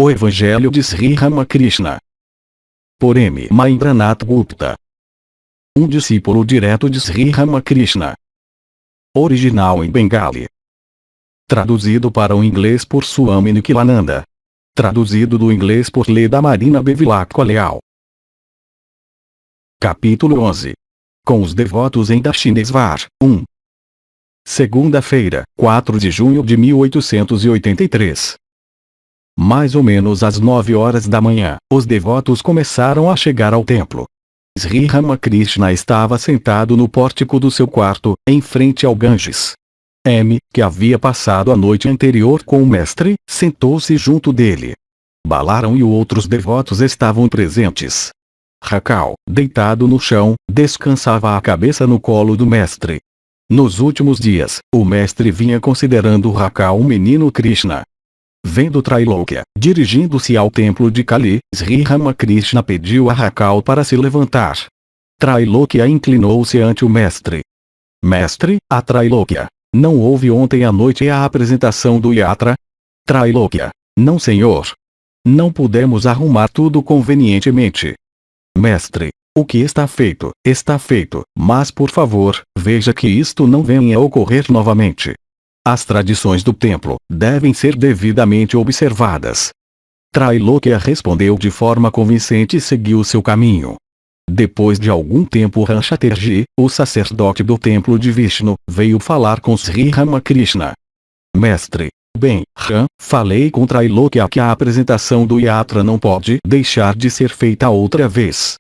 O Evangelho de Sri Ramakrishna. Por M. Mahendranath Gupta. Um discípulo direto de Sri Ramakrishna. Original em Bengali. Traduzido para o inglês por Swami Nikhilananda. Traduzido do inglês por Leda Marina Bevilacqua Leal. Capítulo 11. Com os devotos em Dakshinesvar. 1. Segunda-feira, 4 de junho de 1883. Mais ou menos às 9 horas da manhã, os devotos começaram a chegar ao templo. Sri Ramakrishna estava sentado no pórtico do seu quarto, em frente ao Ganges. M., que havia passado a noite anterior com o mestre, sentou-se junto dele. Balaram e outros devotos estavam presentes. Rakal, deitado no chão, descansava a cabeça no colo do mestre. Nos últimos dias, o mestre vinha considerando Rakal um menino Krishna. Vendo Trailokya, dirigindo-se ao templo de Kali, Sri Ramakrishna pediu a Rakal para se levantar. Trailokya inclinou-se ante o mestre. Mestre, a Trailokya, não houve ontem à noite a apresentação do Yatra? Trailokya, não senhor. Não pudemos arrumar tudo convenientemente. Mestre, o que está feito, mas por favor, veja que isto não venha a ocorrer novamente. As tradições do templo devem ser devidamente observadas. Trailokya respondeu de forma convincente e seguiu seu caminho. Depois de algum tempo Ranchaterji, o sacerdote do templo de Vishnu, veio falar com Sri Ramakrishna. Mestre, bem, falei com Trailokya que a apresentação do Yatra não pode deixar de ser feita outra vez.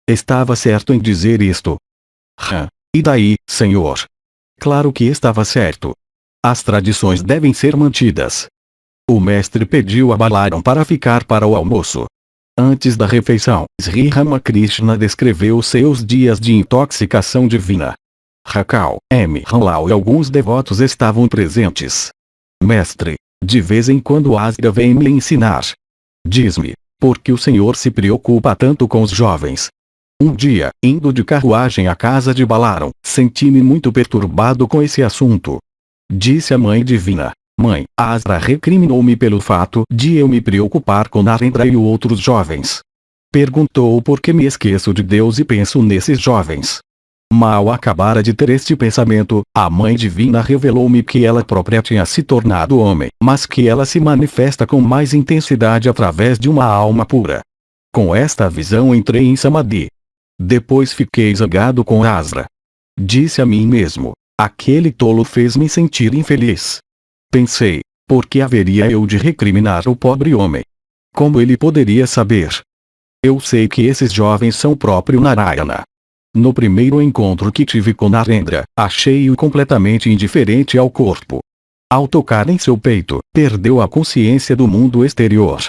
Estava certo em dizer isto? E daí, senhor? Claro que estava certo. As tradições devem ser mantidas. O mestre pediu a Balaram para ficar para o almoço. Antes da refeição, Sri Ramakrishna descreveu seus dias de intoxicação divina. Rakal, M. Ranlal e alguns devotos estavam presentes. Mestre, de vez em quando Asya vem me ensinar. Diz-me, por que o senhor se preocupa tanto com os jovens? Um dia, indo de carruagem à casa de Balaram, senti-me muito perturbado com esse assunto. Disse a Mãe Divina: Mãe, Asra recriminou-me pelo fato de eu me preocupar com Narendra e outros jovens. Perguntou por que me esqueço de Deus e penso nesses jovens. Mal acabara de ter este pensamento, a Mãe Divina revelou-me que ela própria tinha se tornado homem, mas que ela se manifesta com mais intensidade através de uma alma pura. Com esta visão entrei em Samadhi. Depois fiquei zangado com Asra. Disse a mim mesmo: aquele tolo fez-me sentir infeliz. Pensei, por que haveria eu de recriminar o pobre homem? Como ele poderia saber? Eu sei que esses jovens são o próprio Narayana. No primeiro encontro que tive com Narendra, achei-o completamente indiferente ao corpo. Ao tocar em seu peito, perdeu a consciência do mundo exterior.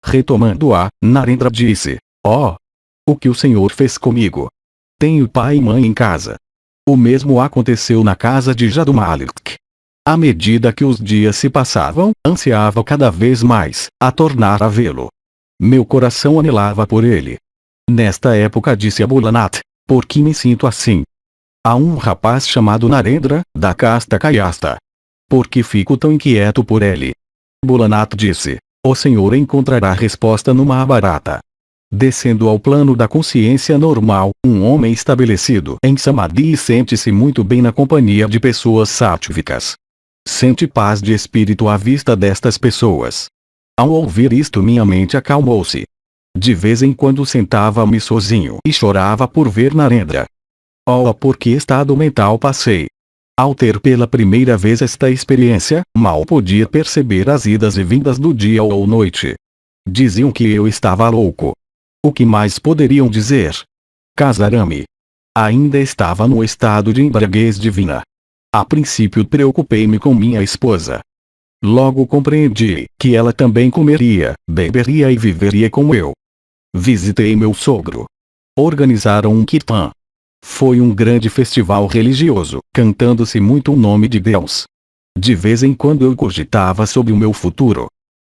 Retomando-a, Narendra disse: o que o senhor fez comigo? Tenho pai e mãe em casa. O mesmo aconteceu na casa de Jadumalik. À medida que os dias se passavam, ansiava cada vez mais a tornar a vê-lo. Meu coração anelava por ele. Nesta época disse a Bholanath: por que me sinto assim? Há um rapaz chamado Narendra, da casta Kayasta. Por que fico tão inquieto por ele? Bholanath disse: o senhor encontrará resposta no Mahabharata. Descendo ao plano da consciência normal, um homem estabelecido em Samadhi sente-se muito bem na companhia de pessoas sáttvicas. Sente paz de espírito à vista destas pessoas. Ao ouvir isto, minha mente acalmou-se. De vez em quando sentava-me sozinho e chorava por ver Narendra. Por que estado mental passei! Ao ter pela primeira vez esta experiência, mal podia perceber as idas e vindas do dia ou noite. Diziam que eu estava louco. O que mais poderiam dizer? Casarame. Ainda estava no estado de embriaguez divina. A princípio preocupei-me com minha esposa. Logo compreendi que ela também comeria, beberia e viveria como eu. Visitei meu sogro. Organizaram um kirtan. Foi um grande festival religioso, cantando-se muito o nome de Deus. De vez em quando eu cogitava sobre o meu futuro.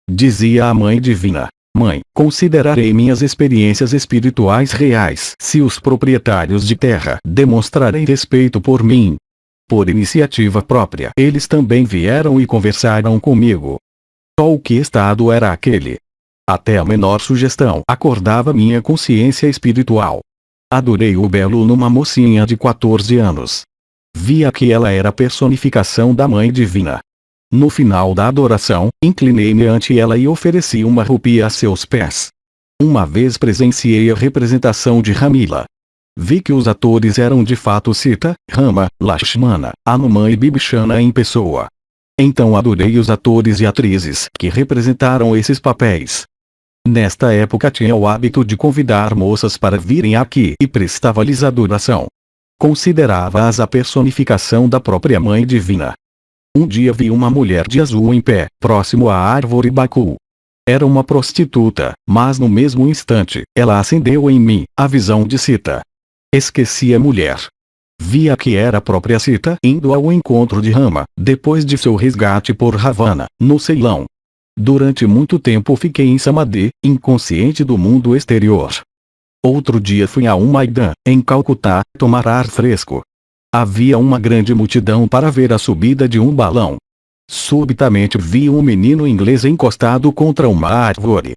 Dizia à Mãe Divina: Mãe, considerarei minhas experiências espirituais reais se os proprietários de terra demonstrarem respeito por mim. Por iniciativa própria, eles também vieram e conversaram comigo. Só o que estado era aquele? Até a menor sugestão acordava minha consciência espiritual. Adorei o belo numa mocinha de 14 anos. Via que ela era a personificação da Mãe Divina. No final da adoração, inclinei-me ante ela e ofereci uma rupia a seus pés. Uma vez presenciei a representação de Ramila. Vi que os atores eram de fato Sita, Rama, Lakshmana, Hanuman e Bibhishana em pessoa. Então adorei os atores e atrizes que representaram esses papéis. Nesta época tinha o hábito de convidar moças para virem aqui e prestava-lhes adoração. Considerava-as a personificação da própria Mãe Divina. Um dia vi uma mulher de azul em pé, próximo à árvore Baku. Era uma prostituta, mas no mesmo instante, ela acendeu em mim a visão de Sita. Esqueci a mulher. Via que era a própria Sita indo ao encontro de Rama, depois de seu resgate por Ravana, no Ceilão. Durante muito tempo fiquei em Samadhi, inconsciente do mundo exterior. Outro dia fui a um Maidan, em Calcutá, tomar ar fresco. Havia uma grande multidão para ver a subida de um balão. Subitamente vi um menino inglês encostado contra uma árvore.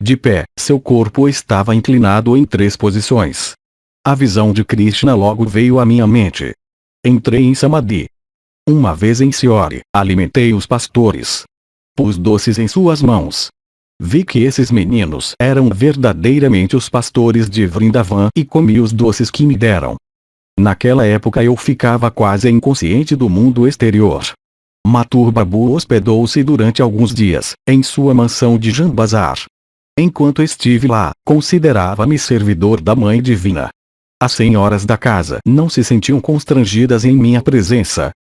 De pé, seu corpo estava inclinado em 3 posições. A visão de Krishna logo veio à minha mente. Entrei em Samadhi. Uma vez em Siori, alimentei os pastores. Pus doces em suas mãos. Vi que esses meninos eram verdadeiramente os pastores de Vrindavan e comi os doces que me deram. Naquela época eu ficava quase inconsciente do mundo exterior. Mathur Babu hospedou-se durante alguns dias, em sua mansão de Jambazar. Enquanto estive lá, considerava-me servidor da Mãe Divina. As senhoras da casa não se sentiam constrangidas em minha presença.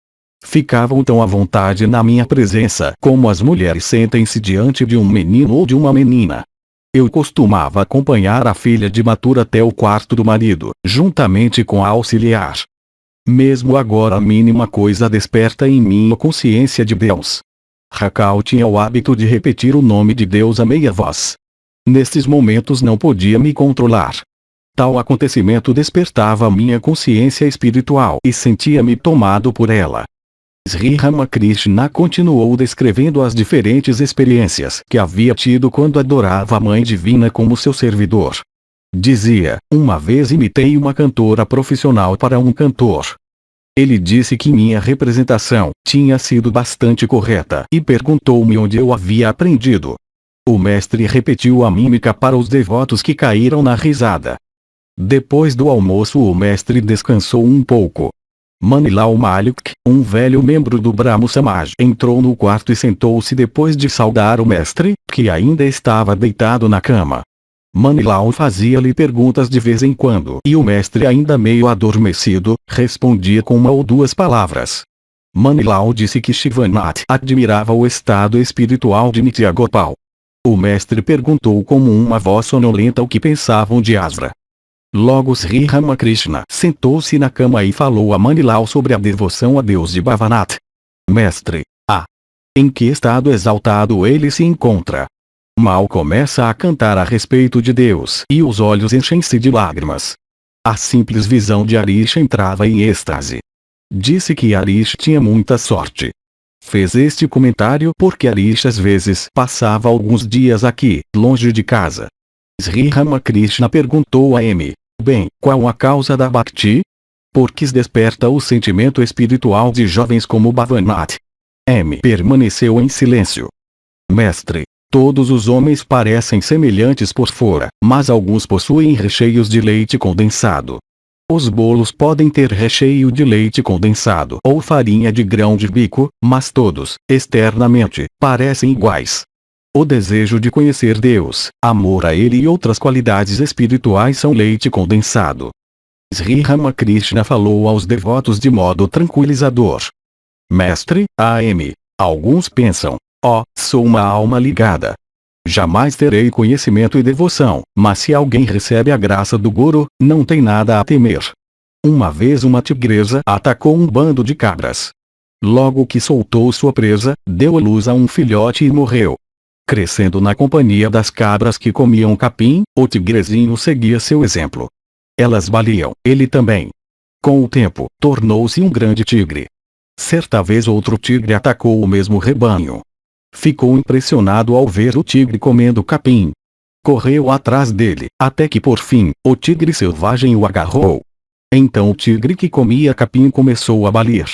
Ficavam tão à vontade na minha presença como as mulheres sentem-se diante de um menino ou de uma menina. Eu costumava acompanhar a filha de Mathur até o quarto do marido, juntamente com a auxiliar. Mesmo agora a mínima coisa desperta em mim a consciência de Deus. Raquel tinha o hábito de repetir o nome de Deus a meia voz. Nestes momentos não podia me controlar. Tal acontecimento despertava minha consciência espiritual e sentia-me tomado por ela. Sri Ramakrishna continuou descrevendo as diferentes experiências que havia tido quando adorava a Mãe Divina como seu servidor. Dizia, uma vez imitei uma cantora profissional para um cantor. Ele disse que minha representação tinha sido bastante correta e perguntou-me onde eu havia aprendido. O mestre repetiu a mímica para os devotos que caíram na risada. Depois do almoço o mestre descansou um pouco. Manilal Malik, um velho membro do Brahmo Samaj, entrou no quarto e sentou-se depois de saudar o mestre, que ainda estava deitado na cama. Manilal fazia-lhe perguntas de vez em quando e o mestre, ainda meio adormecido, respondia com uma ou duas palavras. Manilal disse que Shivanath admirava o estado espiritual de Nitya Gopal. O mestre perguntou com uma voz sonolenta o que pensavam de Asra. Logo Sri Ramakrishna sentou-se na cama e falou a Manilal sobre a devoção a Deus de Bhavanath. Mestre, em que estado exaltado ele se encontra? Mal começa a cantar a respeito de Deus e os olhos enchem-se de lágrimas. A simples visão de Harish entrava em êxtase. Disse que Harish tinha muita sorte. Fez este comentário porque Harish às vezes passava alguns dias aqui, longe de casa. Sri Ramakrishna perguntou a M. Bem, qual a causa da Bhakti? Porque desperta o sentimento espiritual de jovens como Bhavanath. M. permaneceu em silêncio. Mestre, todos os homens parecem semelhantes por fora, mas alguns possuem recheios de leite condensado. Os bolos podem ter recheio de leite condensado ou farinha de grão de bico, mas todos, externamente, parecem iguais. O desejo de conhecer Deus, amor a Ele e outras qualidades espirituais são leite condensado. Sri Ramakrishna falou aos devotos de modo tranquilizador. Mestre, A.M. Alguns pensam, sou uma alma ligada. Jamais terei conhecimento e devoção, mas se alguém recebe a graça do Guru, não tem nada a temer. Uma vez uma tigresa atacou um bando de cabras. Logo que soltou sua presa, deu à luz a um filhote e morreu. Crescendo na companhia das cabras que comiam capim, o tigrezinho seguia seu exemplo. Elas baliam, ele também. Com o tempo, tornou-se um grande tigre. Certa vez outro tigre atacou o mesmo rebanho. ficou impressionado ao ver o tigre comendo capim. Correu atrás dele, até que por fim, o tigre selvagem o agarrou. Então o tigre que comia capim começou a balir.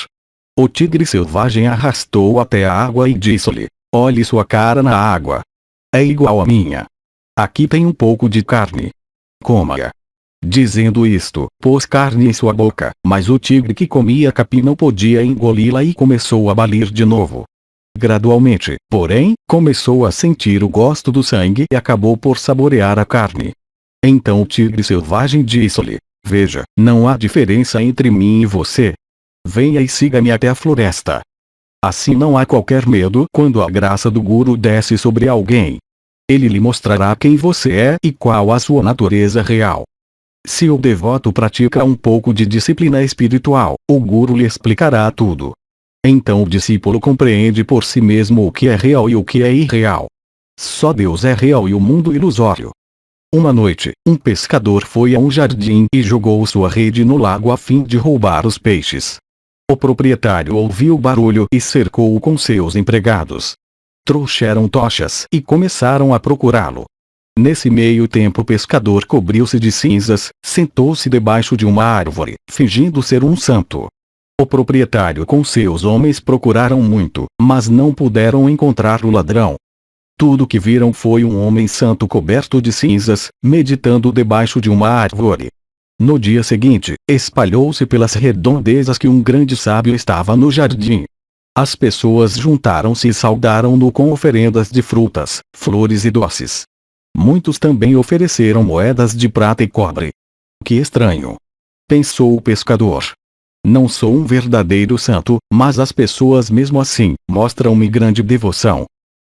O tigre selvagem arrastou-o até a água e disse-lhe: olhe sua cara na água. É igual à minha. Aqui tem um pouco de carne. Coma-a. Dizendo isto, pôs carne em sua boca, mas o tigre que comia capim não podia engoli-la e começou a balir de novo. Gradualmente, porém, começou a sentir o gosto do sangue e acabou por saborear a carne. Então o tigre selvagem disse-lhe: veja, não há diferença entre mim e você. Venha e siga-me até a floresta. Assim não há qualquer medo quando a graça do Guru desce sobre alguém. Ele lhe mostrará quem você é e qual a sua natureza real. Se o devoto pratica um pouco de disciplina espiritual, o Guru lhe explicará tudo. Então o discípulo compreende por si mesmo o que é real e o que é irreal. Só Deus é real e o mundo ilusório. Uma noite, um pescador foi a um jardim e jogou sua rede no lago a fim de roubar os peixes. O proprietário ouviu o barulho e cercou-o com seus empregados. Trouxeram tochas e começaram a procurá-lo. Nesse meio tempo o pescador cobriu-se de cinzas, sentou-se debaixo de uma árvore, fingindo ser um santo. O proprietário com seus homens procuraram muito, mas não puderam encontrar o ladrão. Tudo que viram foi um homem santo coberto de cinzas, meditando debaixo de uma árvore. No dia seguinte, espalhou-se pelas redondezas que um grande sábio estava no jardim. As pessoas juntaram-se e saudaram-no com oferendas de frutas, flores e doces. Muitos também ofereceram moedas de prata e cobre. Que estranho! Pensou o pescador. Não sou um verdadeiro santo, mas as pessoas mesmo assim mostram-me grande devoção.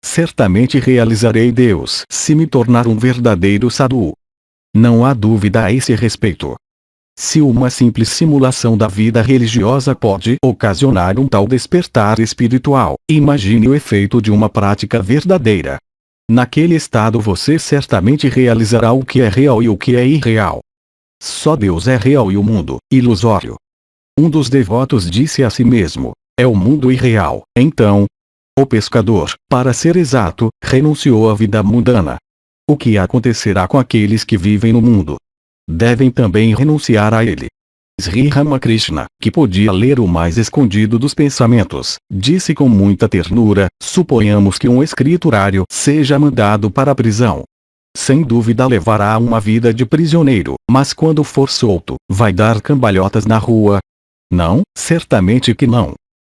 Certamente realizarei Deus se me tornar um verdadeiro sadhu. Não há dúvida a esse respeito. Se uma simples simulação da vida religiosa pode ocasionar um tal despertar espiritual, imagine o efeito de uma prática verdadeira. Naquele estado você certamente realizará o que é real e o que é irreal. Só Deus é real e o mundo, ilusório. Um dos devotos disse a si mesmo: é o mundo irreal. Então, o pescador, para ser exato, renunciou à vida mundana. O que acontecerá com aqueles que vivem no mundo? Devem também renunciar a ele. Sri Ramakrishna, que podia ler o mais escondido dos pensamentos, disse com muita ternura: suponhamos que um escriturário seja mandado para a prisão. Sem dúvida levará uma vida de prisioneiro, mas quando for solto, vai dar cambalhotas na rua? Não, certamente que não.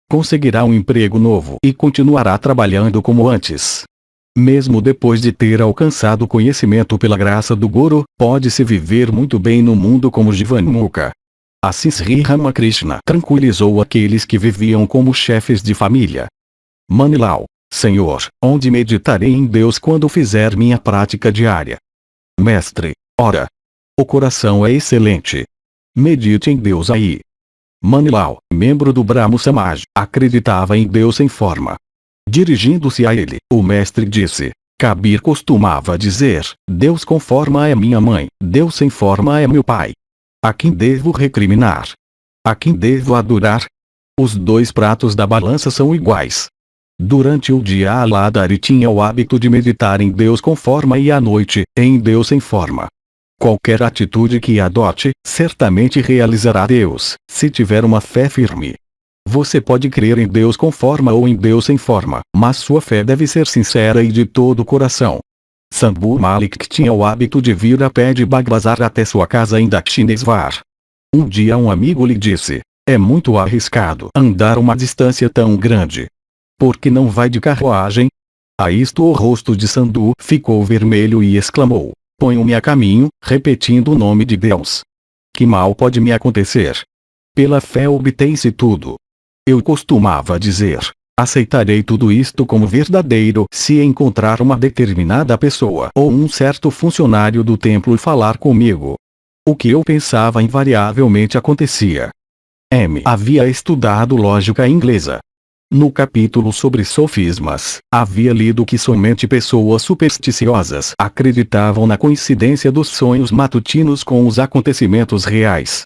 Conseguirá um emprego novo e continuará trabalhando como antes. Mesmo depois de ter alcançado conhecimento pela graça do Guru, pode-se viver muito bem no mundo como Jivanmukha. Assim Sri Ramakrishna tranquilizou aqueles que viviam como chefes de família. Manilau, Senhor, onde meditarei em Deus quando fizer minha prática diária? Mestre, ora, o coração é excelente. Medite em Deus aí. Manilau, membro do Brahmo Samaj, acreditava em Deus em forma. Dirigindo-se a ele, o mestre disse: Kabir costumava dizer: Deus com forma é minha mãe, Deus sem forma é meu pai. A quem devo recriminar? A quem devo adorar? Os dois pratos da balança são iguais. Durante o dia Aladari tinha o hábito de meditar em Deus com forma e à noite, em Deus sem forma. Qualquer atitude que adote, certamente realizará Deus, se tiver uma fé firme. Você pode crer em Deus com forma ou em Deus sem forma, mas sua fé deve ser sincera e de todo o coração. Sambhu Malik tinha o hábito de vir a pé de Bagbazar até sua casa em Dakshinesvar. Um dia um amigo lhe disse: é muito arriscado andar uma distância tão grande. Por que não vai de carruagem? A isto o rosto de Sambhu ficou vermelho e exclamou: ponho-me a caminho, repetindo o nome de Deus. Que mal pode me acontecer? Pela fé obtém-se tudo. Eu costumava dizer: aceitarei tudo isto como verdadeiro se encontrar uma determinada pessoa ou um certo funcionário do templo falar comigo. O que eu pensava invariavelmente acontecia. M. havia estudado lógica inglesa. No capítulo sobre sofismas, havia lido que somente pessoas supersticiosas acreditavam na coincidência dos sonhos matutinos com os acontecimentos reais.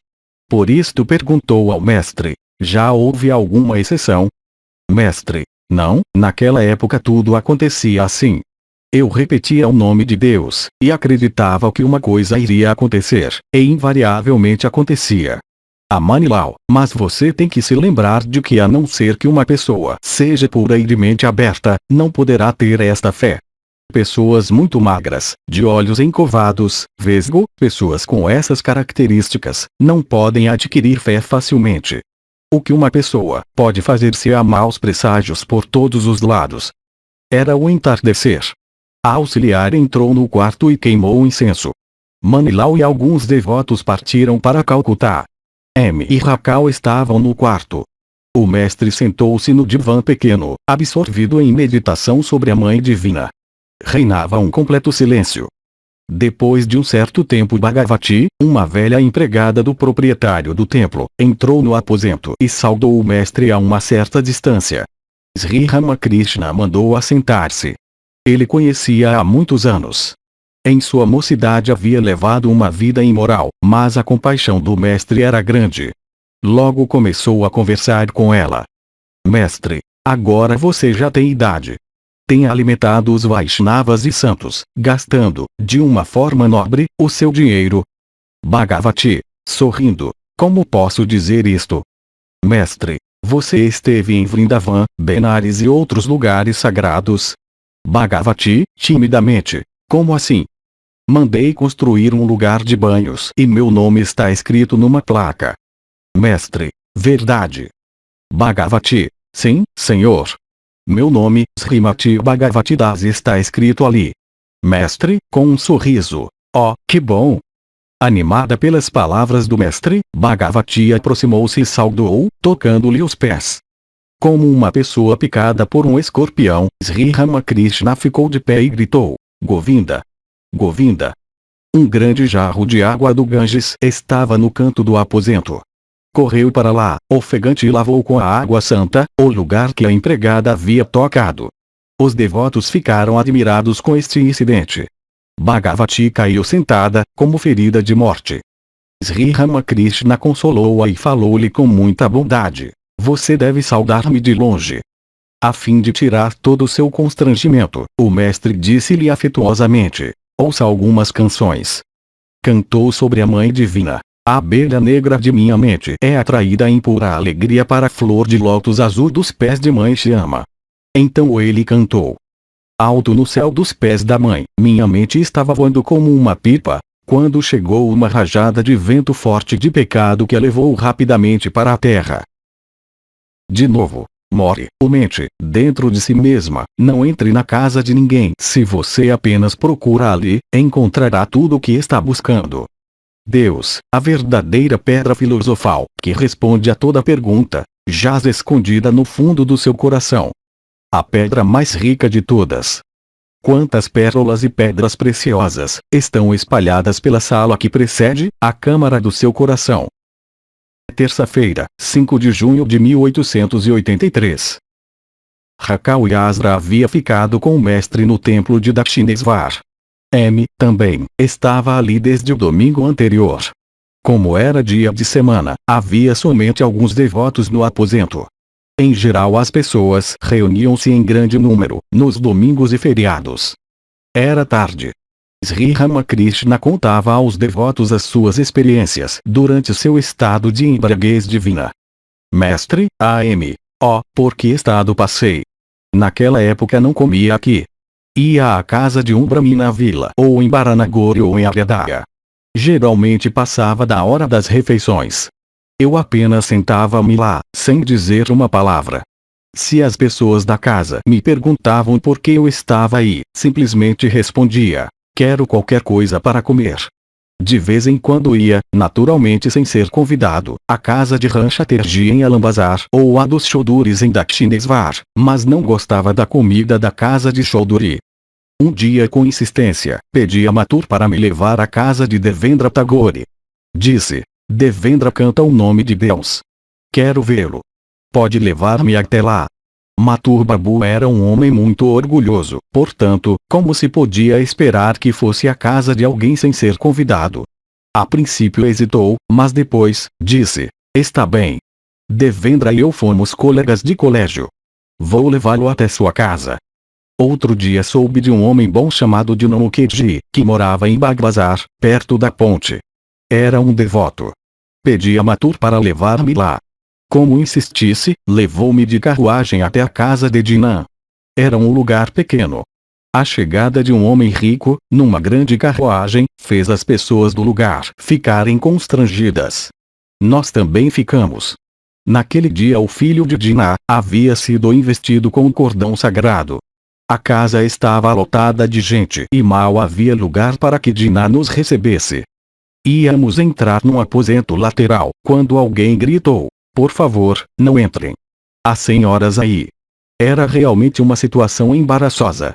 Por isto perguntou ao mestre: já houve alguma exceção? Mestre: Não, naquela época tudo acontecia assim. Eu repetia o nome de Deus, e acreditava que uma coisa iria acontecer, e invariavelmente acontecia. Amanilau, mas você tem que se lembrar de que a não ser que uma pessoa seja pura e de mente aberta, não poderá ter esta fé. Pessoas muito magras, de olhos encovados, vesgo, pessoas com essas características, não podem adquirir fé facilmente. O que uma pessoa pode fazer se há maus presságios por todos os lados? Era o entardecer. A auxiliar entrou no quarto e queimou o incenso. Manilau e alguns devotos partiram para Calcutá. M e Racal estavam no quarto. O mestre sentou-se no divã pequeno, absorvido em meditação sobre a Mãe Divina. Reinava um completo silêncio. Depois de um certo tempo, Bhagavati, uma velha empregada do proprietário do templo, entrou no aposento e saudou o mestre a uma certa distância. Sri Ramakrishna mandou-a sentar-se. Ele conhecia há muitos anos. Em sua mocidade havia levado uma vida imoral, mas a compaixão do mestre era grande. Logo começou a conversar com ela. Mestre, agora você já tem idade. Tem alimentado os Vaishnavas e santos, gastando, de uma forma nobre, o seu dinheiro. Bhagavati, sorrindo, como posso dizer isto? Mestre, você esteve em Vrindavan, Benares e outros lugares sagrados? Bhagavati, timidamente, como assim? Mandei construir um lugar de banhos e meu nome está escrito numa placa. Mestre, verdade. Bhagavati, sim, senhor. Meu nome, Srimati Bhagavati Das, está escrito ali. Mestre, com um sorriso. Oh, que bom! Animada pelas palavras do mestre, Bhagavati aproximou-se e saudou, tocando-lhe os pés. Como uma pessoa picada por um escorpião, Sri Ramakrishna ficou de pé e gritou: Govinda! Govinda! Um grande jarro de água do Ganges estava no canto do aposento. Correu para lá, ofegante, e lavou com a água santa o lugar que a empregada havia tocado. Os devotos ficaram admirados com este incidente. Bhagavati caiu sentada, como ferida de morte. Sri Ramakrishna consolou-a e falou-lhe com muita bondade: Você deve saudar-me de longe. A fim de tirar todo o seu constrangimento, o mestre disse-lhe afetuosamente: Ouça algumas canções. Cantou sobre a Mãe Divina. A abelha negra de minha mente é atraída em pura alegria para a flor de lótus azul dos pés de Mãe Shyama. Então ele cantou. Alto no céu dos pés da mãe, minha mente estava voando como uma pipa, quando chegou uma rajada de vento forte de pecado que a levou rapidamente para a terra. De novo, more, o mente, dentro de si mesma, não entre na casa de ninguém. Se você apenas procura ali, encontrará tudo o que está buscando. Deus, a verdadeira pedra filosofal, que responde a toda pergunta, jaz escondida no fundo do seu coração. A pedra mais rica de todas. Quantas pérolas e pedras preciosas estão espalhadas pela sala que precede a câmara do seu coração. Terça-feira, 5 de junho de 1883. Racal Yasra havia ficado com o mestre no templo de Dakshinesvar. M. também estava ali desde o domingo anterior. Como era dia de semana, havia somente alguns devotos no aposento. Em geral, as pessoas reuniam-se em grande número, nos domingos e feriados. Era tarde. Sri Ramakrishna contava aos devotos as suas experiências durante seu estado de embriaguez divina. Mestre, A.M. Por que estado passei? Naquela época não comia aqui. Ia à casa de um brahmina na vila, ou em Baranagore ou em Aryadaga. Geralmente passava da hora das refeições. Eu apenas sentava-me lá, sem dizer uma palavra. Se as pessoas da casa me perguntavam por que eu estava aí, simplesmente respondia: quero qualquer coisa para comer. De vez em quando ia, naturalmente sem ser convidado, à casa de Ranchaterji em Alambazar ou a dos Chouduris em Dakshinesvar, mas não gostava da comida da casa de Choudhury. Um dia, com insistência, pedi a Mathur para me levar à casa de Devendra Tagore. Disse: Devendra canta o nome de Deus. Quero vê-lo. Pode levar-me até lá. Mathur Babu era um homem muito orgulhoso, portanto, como se podia esperar que fosse à casa de alguém sem ser convidado? A princípio hesitou, mas depois, disse: está bem. Devendra e eu fomos colegas de colégio. Vou levá-lo até sua casa. Outro dia soube de um homem bom chamado Dinamukheji, que morava em Bagbazar, perto da ponte. Era um devoto. Pedi a Mathur para levar-me lá. Como insistisse, levou-me de carruagem até a casa de Dinan. Era um lugar pequeno. A chegada de um homem rico, numa grande carruagem, fez as pessoas do lugar ficarem constrangidas. Nós também ficamos. Naquele dia o filho de Diná havia sido investido com um cordão sagrado. A casa estava lotada de gente e mal havia lugar para que Diná nos recebesse. Íamos entrar num aposento lateral, quando alguém gritou: "Por favor, não entrem. Há senhoras aí." Era realmente uma situação embaraçosa.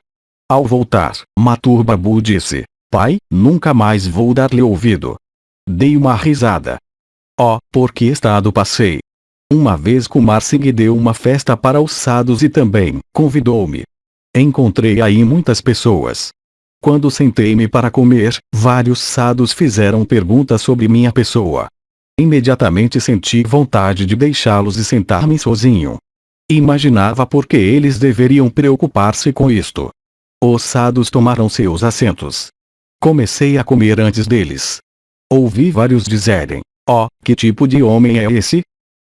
Ao voltar, Mathur Babu disse: "Pai, nunca mais vou dar-lhe ouvido." Dei uma risada. Oh, por que estado passei! Uma vez Kumar Singh deu uma festa para os sadhus e também convidou-me. Encontrei aí muitas pessoas. Quando sentei-me para comer, vários sadhus fizeram perguntas sobre minha pessoa. Imediatamente senti vontade de deixá-los e sentar-me sozinho. Imaginava por que eles deveriam preocupar-se com isto. Os sadhus tomaram seus assentos. Comecei a comer antes deles. Ouvi vários dizerem: "Oh, que tipo de homem é esse?"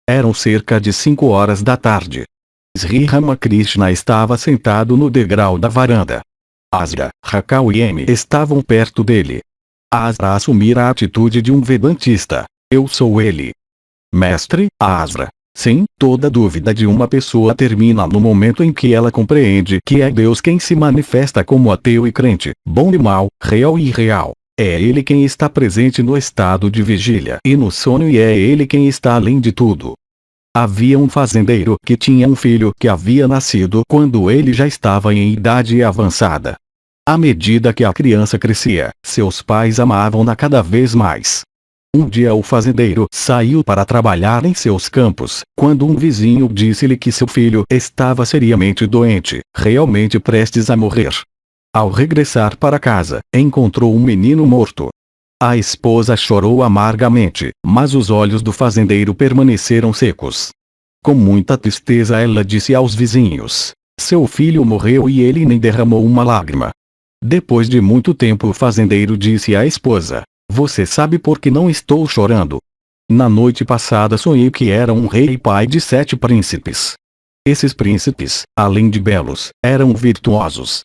Eram cerca de 5 horas da tarde. Sri Ramakrishna estava sentado no degrau da varanda. Asra, Rakal e M estavam perto dele. Asra assumira a atitude de um vedantista. "Eu sou ele." "Mestre, Asra." "Sim, toda dúvida de uma pessoa termina no momento em que ela compreende que é Deus quem se manifesta como ateu e crente, bom e mal, real e irreal. É Ele quem está presente no estado de vigília e no sono e é Ele quem está além de tudo." Havia um fazendeiro que tinha um filho que havia nascido quando ele já estava em idade avançada. À medida que a criança crescia, seus pais amavam-na cada vez mais. Um dia o fazendeiro saiu para trabalhar em seus campos, quando um vizinho disse-lhe que seu filho estava seriamente doente, realmente prestes a morrer. Ao regressar para casa, encontrou um menino morto. A esposa chorou amargamente, mas os olhos do fazendeiro permaneceram secos. Com muita tristeza ela disse aos vizinhos: "Seu filho morreu e ele nem derramou uma lágrima." Depois de muito tempo o fazendeiro disse à esposa: "Você sabe por que não estou chorando? Na noite passada sonhei que era um rei e pai de 7 príncipes. Esses príncipes, além de belos, eram virtuosos.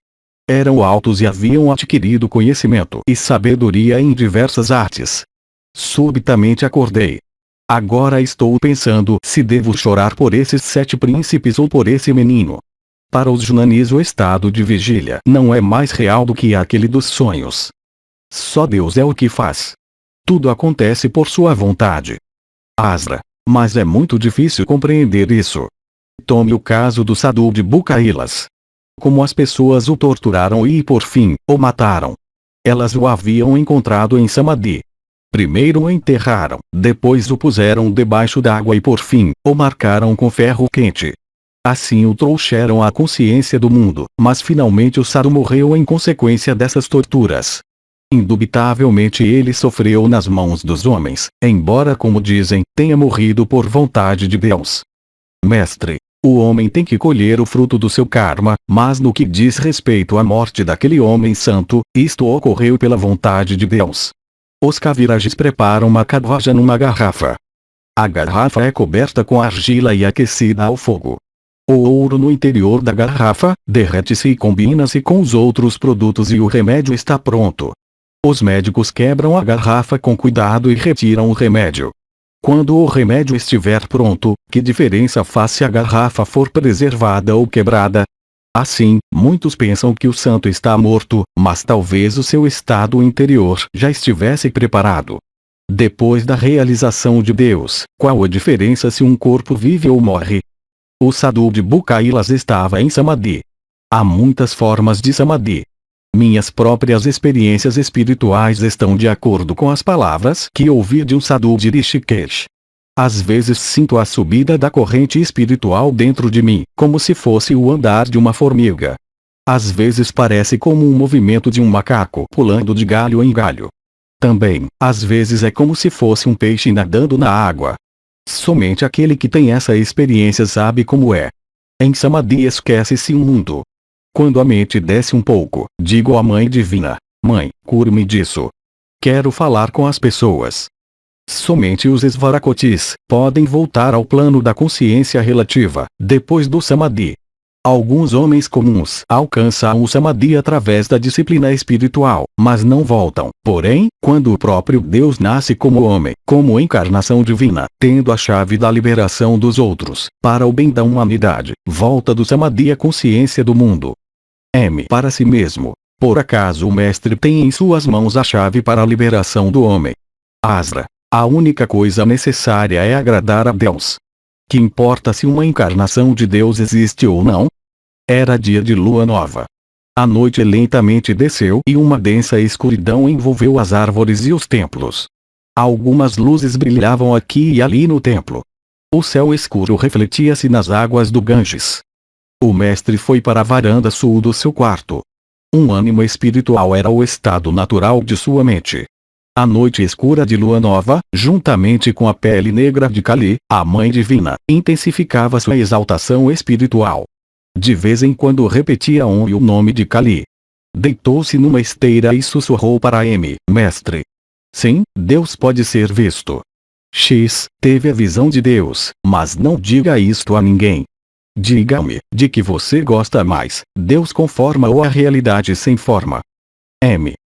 Eram altos e haviam adquirido conhecimento e sabedoria em diversas artes. Subitamente acordei. Agora estou pensando se devo chorar por esses 7 príncipes ou por esse menino." Para os Junanis o estado de vigília não é mais real do que aquele dos sonhos. Só Deus é o que faz. Tudo acontece por sua vontade. Asra. Mas é muito difícil compreender isso. Tome o caso do Sadhu de Bukailas. Como as pessoas o torturaram e por fim, o mataram. Elas o haviam encontrado em Samadhi. Primeiro o enterraram, depois o puseram debaixo d'água e por fim, o marcaram com ferro quente. Assim o trouxeram à consciência do mundo, mas finalmente o Sadhu morreu em consequência dessas torturas. Indubitavelmente ele sofreu nas mãos dos homens, embora, como dizem, tenha morrido por vontade de Deus. Mestre, o homem tem que colher o fruto do seu karma, mas no que diz respeito à morte daquele homem santo, isto ocorreu pela vontade de Deus. Os Kavirajis preparam uma kadvaja numa garrafa. A garrafa é coberta com argila e aquecida ao fogo. O ouro no interior da garrafa derrete-se e combina-se com os outros produtos e o remédio está pronto. Os médicos quebram a garrafa com cuidado e retiram o remédio. Quando o remédio estiver pronto, que diferença faz se a garrafa for preservada ou quebrada? Assim, muitos pensam que o santo está morto, mas talvez o seu estado interior já estivesse preparado. Depois da realização de Deus, qual a diferença se um corpo vive ou morre? O Sadhu de Bukailas estava em Samadhi. Há muitas formas de Samadhi. Minhas próprias experiências espirituais estão de acordo com as palavras que ouvi de um Sadhu de Rishikesh. Às vezes sinto a subida da corrente espiritual dentro de mim, como se fosse o andar de uma formiga. Às vezes parece como um movimento de um macaco pulando de galho em galho. Também, às vezes é como se fosse um peixe nadando na água. Somente aquele que tem essa experiência sabe como é. Em Samadhi esquece-se o mundo. Quando a mente desce um pouco, digo à Mãe Divina: Mãe, cure-me disso. Quero falar com as pessoas. Somente os Svarakotis podem voltar ao plano da consciência relativa, depois do Samadhi. Alguns homens comuns alcançam o Samadhi através da disciplina espiritual, mas não voltam. Porém, quando o próprio Deus nasce como homem, como encarnação divina, tendo a chave da liberação dos outros, para o bem da humanidade, volta do Samadhi à consciência do mundo. Para si mesmo. Por acaso o Mestre tem em suas mãos a chave para a liberação do homem? Asra. A única coisa necessária é agradar a Deus. Que importa se uma encarnação de Deus existe ou não? Era dia de lua nova. A noite lentamente desceu e uma densa escuridão envolveu as árvores e os templos. Algumas luzes brilhavam aqui e ali no templo. O céu escuro refletia-se nas águas do Ganges. O Mestre foi para a varanda sul do seu quarto. Um ânimo espiritual era o estado natural de sua mente. A noite escura de lua nova, juntamente com a pele negra de Kali, a Mãe Divina, intensificava sua exaltação espiritual. De vez em quando repetia o nome de Kali. Deitou-se numa esteira e sussurrou para Mestre. Sim, Deus pode ser visto. X teve a visão de Deus, mas não diga isto a ninguém. Diga-me, de que você gosta mais, Deus com forma ou a realidade sem forma?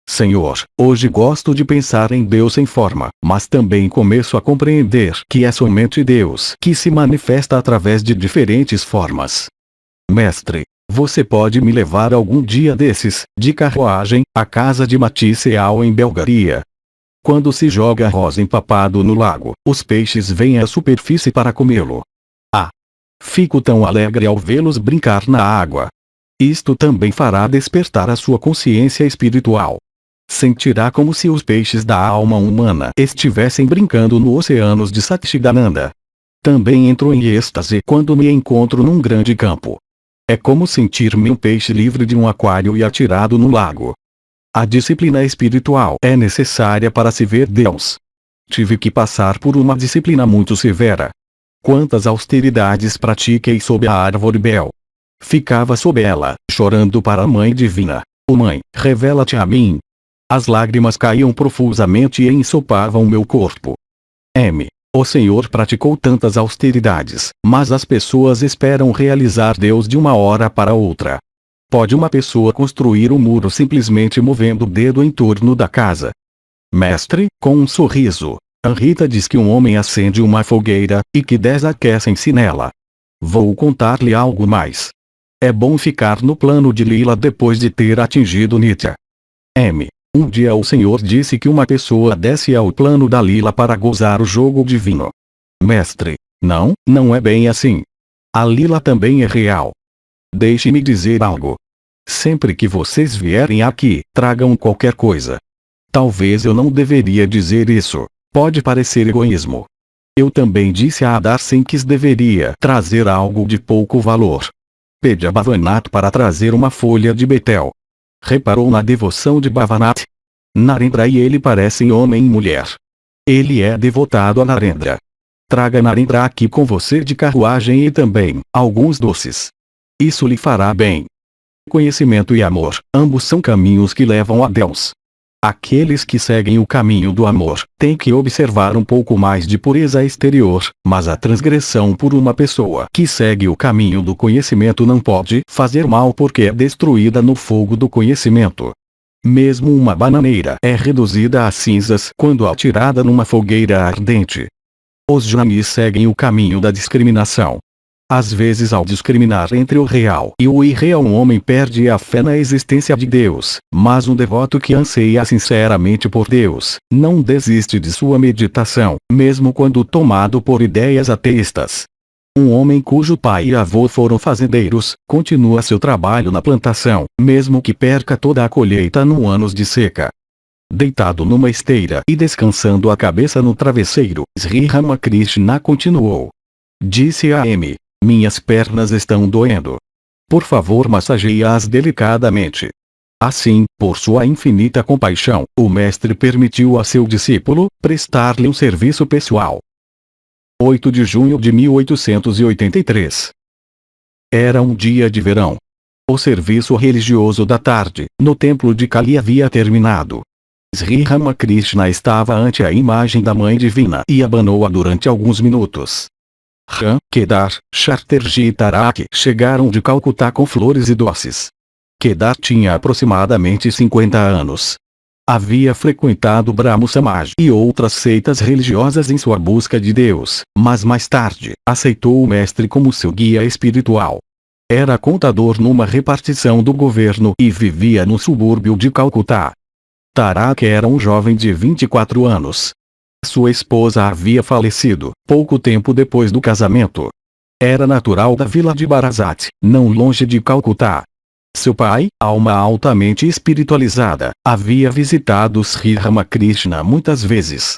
Senhor, hoje gosto de pensar em Deus sem forma, mas também começo a compreender que é somente Deus que se manifesta através de diferentes formas. Mestre, você pode me levar algum dia desses, de carruagem, à casa de Matisse-ao em Belgaria? Quando se joga arroz empapado no lago, os peixes vêm à superfície para comê-lo. Fico tão alegre ao vê-los brincar na água. Isto também fará despertar a sua consciência espiritual. Sentirá como se os peixes da alma humana estivessem brincando no oceanos de Satchidananda. Também entro em êxtase quando me encontro num grande campo. É como sentir-me um peixe livre de um aquário e atirado no lago. A disciplina espiritual é necessária para se ver Deus. Tive que passar por uma disciplina muito severa. Quantas austeridades pratiquei sob a árvore Bel. Ficava sob ela, chorando para a Mãe Divina. Mãe, revela-te a mim. As lágrimas caíam profusamente e ensopavam meu corpo. O Senhor praticou tantas austeridades, mas as pessoas esperam realizar Deus de uma hora para outra. Pode uma pessoa construir um muro simplesmente movendo o dedo em torno da casa? Mestre, com um sorriso. Rita diz que um homem acende uma fogueira, e que 10 aquecem-se nela. Vou contar-lhe algo mais. É bom ficar no plano de Lila depois de ter atingido Nitya. Um dia o Senhor disse que uma pessoa desce ao plano da Lila para gozar o jogo divino. Mestre, não é bem assim. A Lila também é real. Deixe-me dizer algo. Sempre que vocês vierem aqui, tragam qualquer coisa. Talvez eu não deveria dizer isso. Pode parecer egoísmo. Eu também disse a Adar Singh que deveria trazer algo de pouco valor. Pede a Bhavanath para trazer uma folha de betel. Reparou na devoção de Bhavanath? Narendra e ele parecem homem e mulher. Ele é devotado a Narendra. Traga Narendra aqui com você de carruagem e também alguns doces. Isso lhe fará bem. Conhecimento e amor, ambos são caminhos que levam a Deus. Aqueles que seguem o caminho do amor, têm que observar um pouco mais de pureza exterior, mas a transgressão por uma pessoa que segue o caminho do conhecimento não pode fazer mal porque é destruída no fogo do conhecimento. Mesmo uma bananeira é reduzida a cinzas quando atirada numa fogueira ardente. Os jnanis seguem o caminho da discriminação. Às vezes, ao discriminar entre o real e o irreal, um homem perde a fé na existência de Deus, mas um devoto que anseia sinceramente por Deus, não desiste de sua meditação, mesmo quando tomado por ideias ateístas. Um homem cujo pai e avô foram fazendeiros, continua seu trabalho na plantação, mesmo que perca toda a colheita no anos de seca. Deitado numa esteira e descansando a cabeça no travesseiro, Sri Ramakrishna continuou. Disse a minhas pernas estão doendo. Por favor, massageie-as delicadamente. Assim, por sua infinita compaixão, o mestre permitiu a seu discípulo prestar-lhe um serviço pessoal. 8 de junho de 1883. Era um dia de verão. O serviço religioso da tarde, no templo de Kali havia terminado. Sri Ramakrishna estava ante a imagem da Mãe Divina e abanou-a durante alguns minutos. Ram, Kedar, Chatterjee e Tarak chegaram de Calcutá com flores e doces. Kedar tinha aproximadamente 50 anos. Havia frequentado Brahmo Samaj e outras seitas religiosas em sua busca de Deus, mas mais tarde, aceitou o mestre como seu guia espiritual. Era contador numa repartição do governo e vivia no subúrbio de Calcutá. Tarak era um jovem de 24 anos. Sua esposa havia falecido, pouco tempo depois do casamento. Era natural da vila de Barazat, não longe de Calcutá. Seu pai, alma altamente espiritualizada, havia visitado Sri Ramakrishna muitas vezes.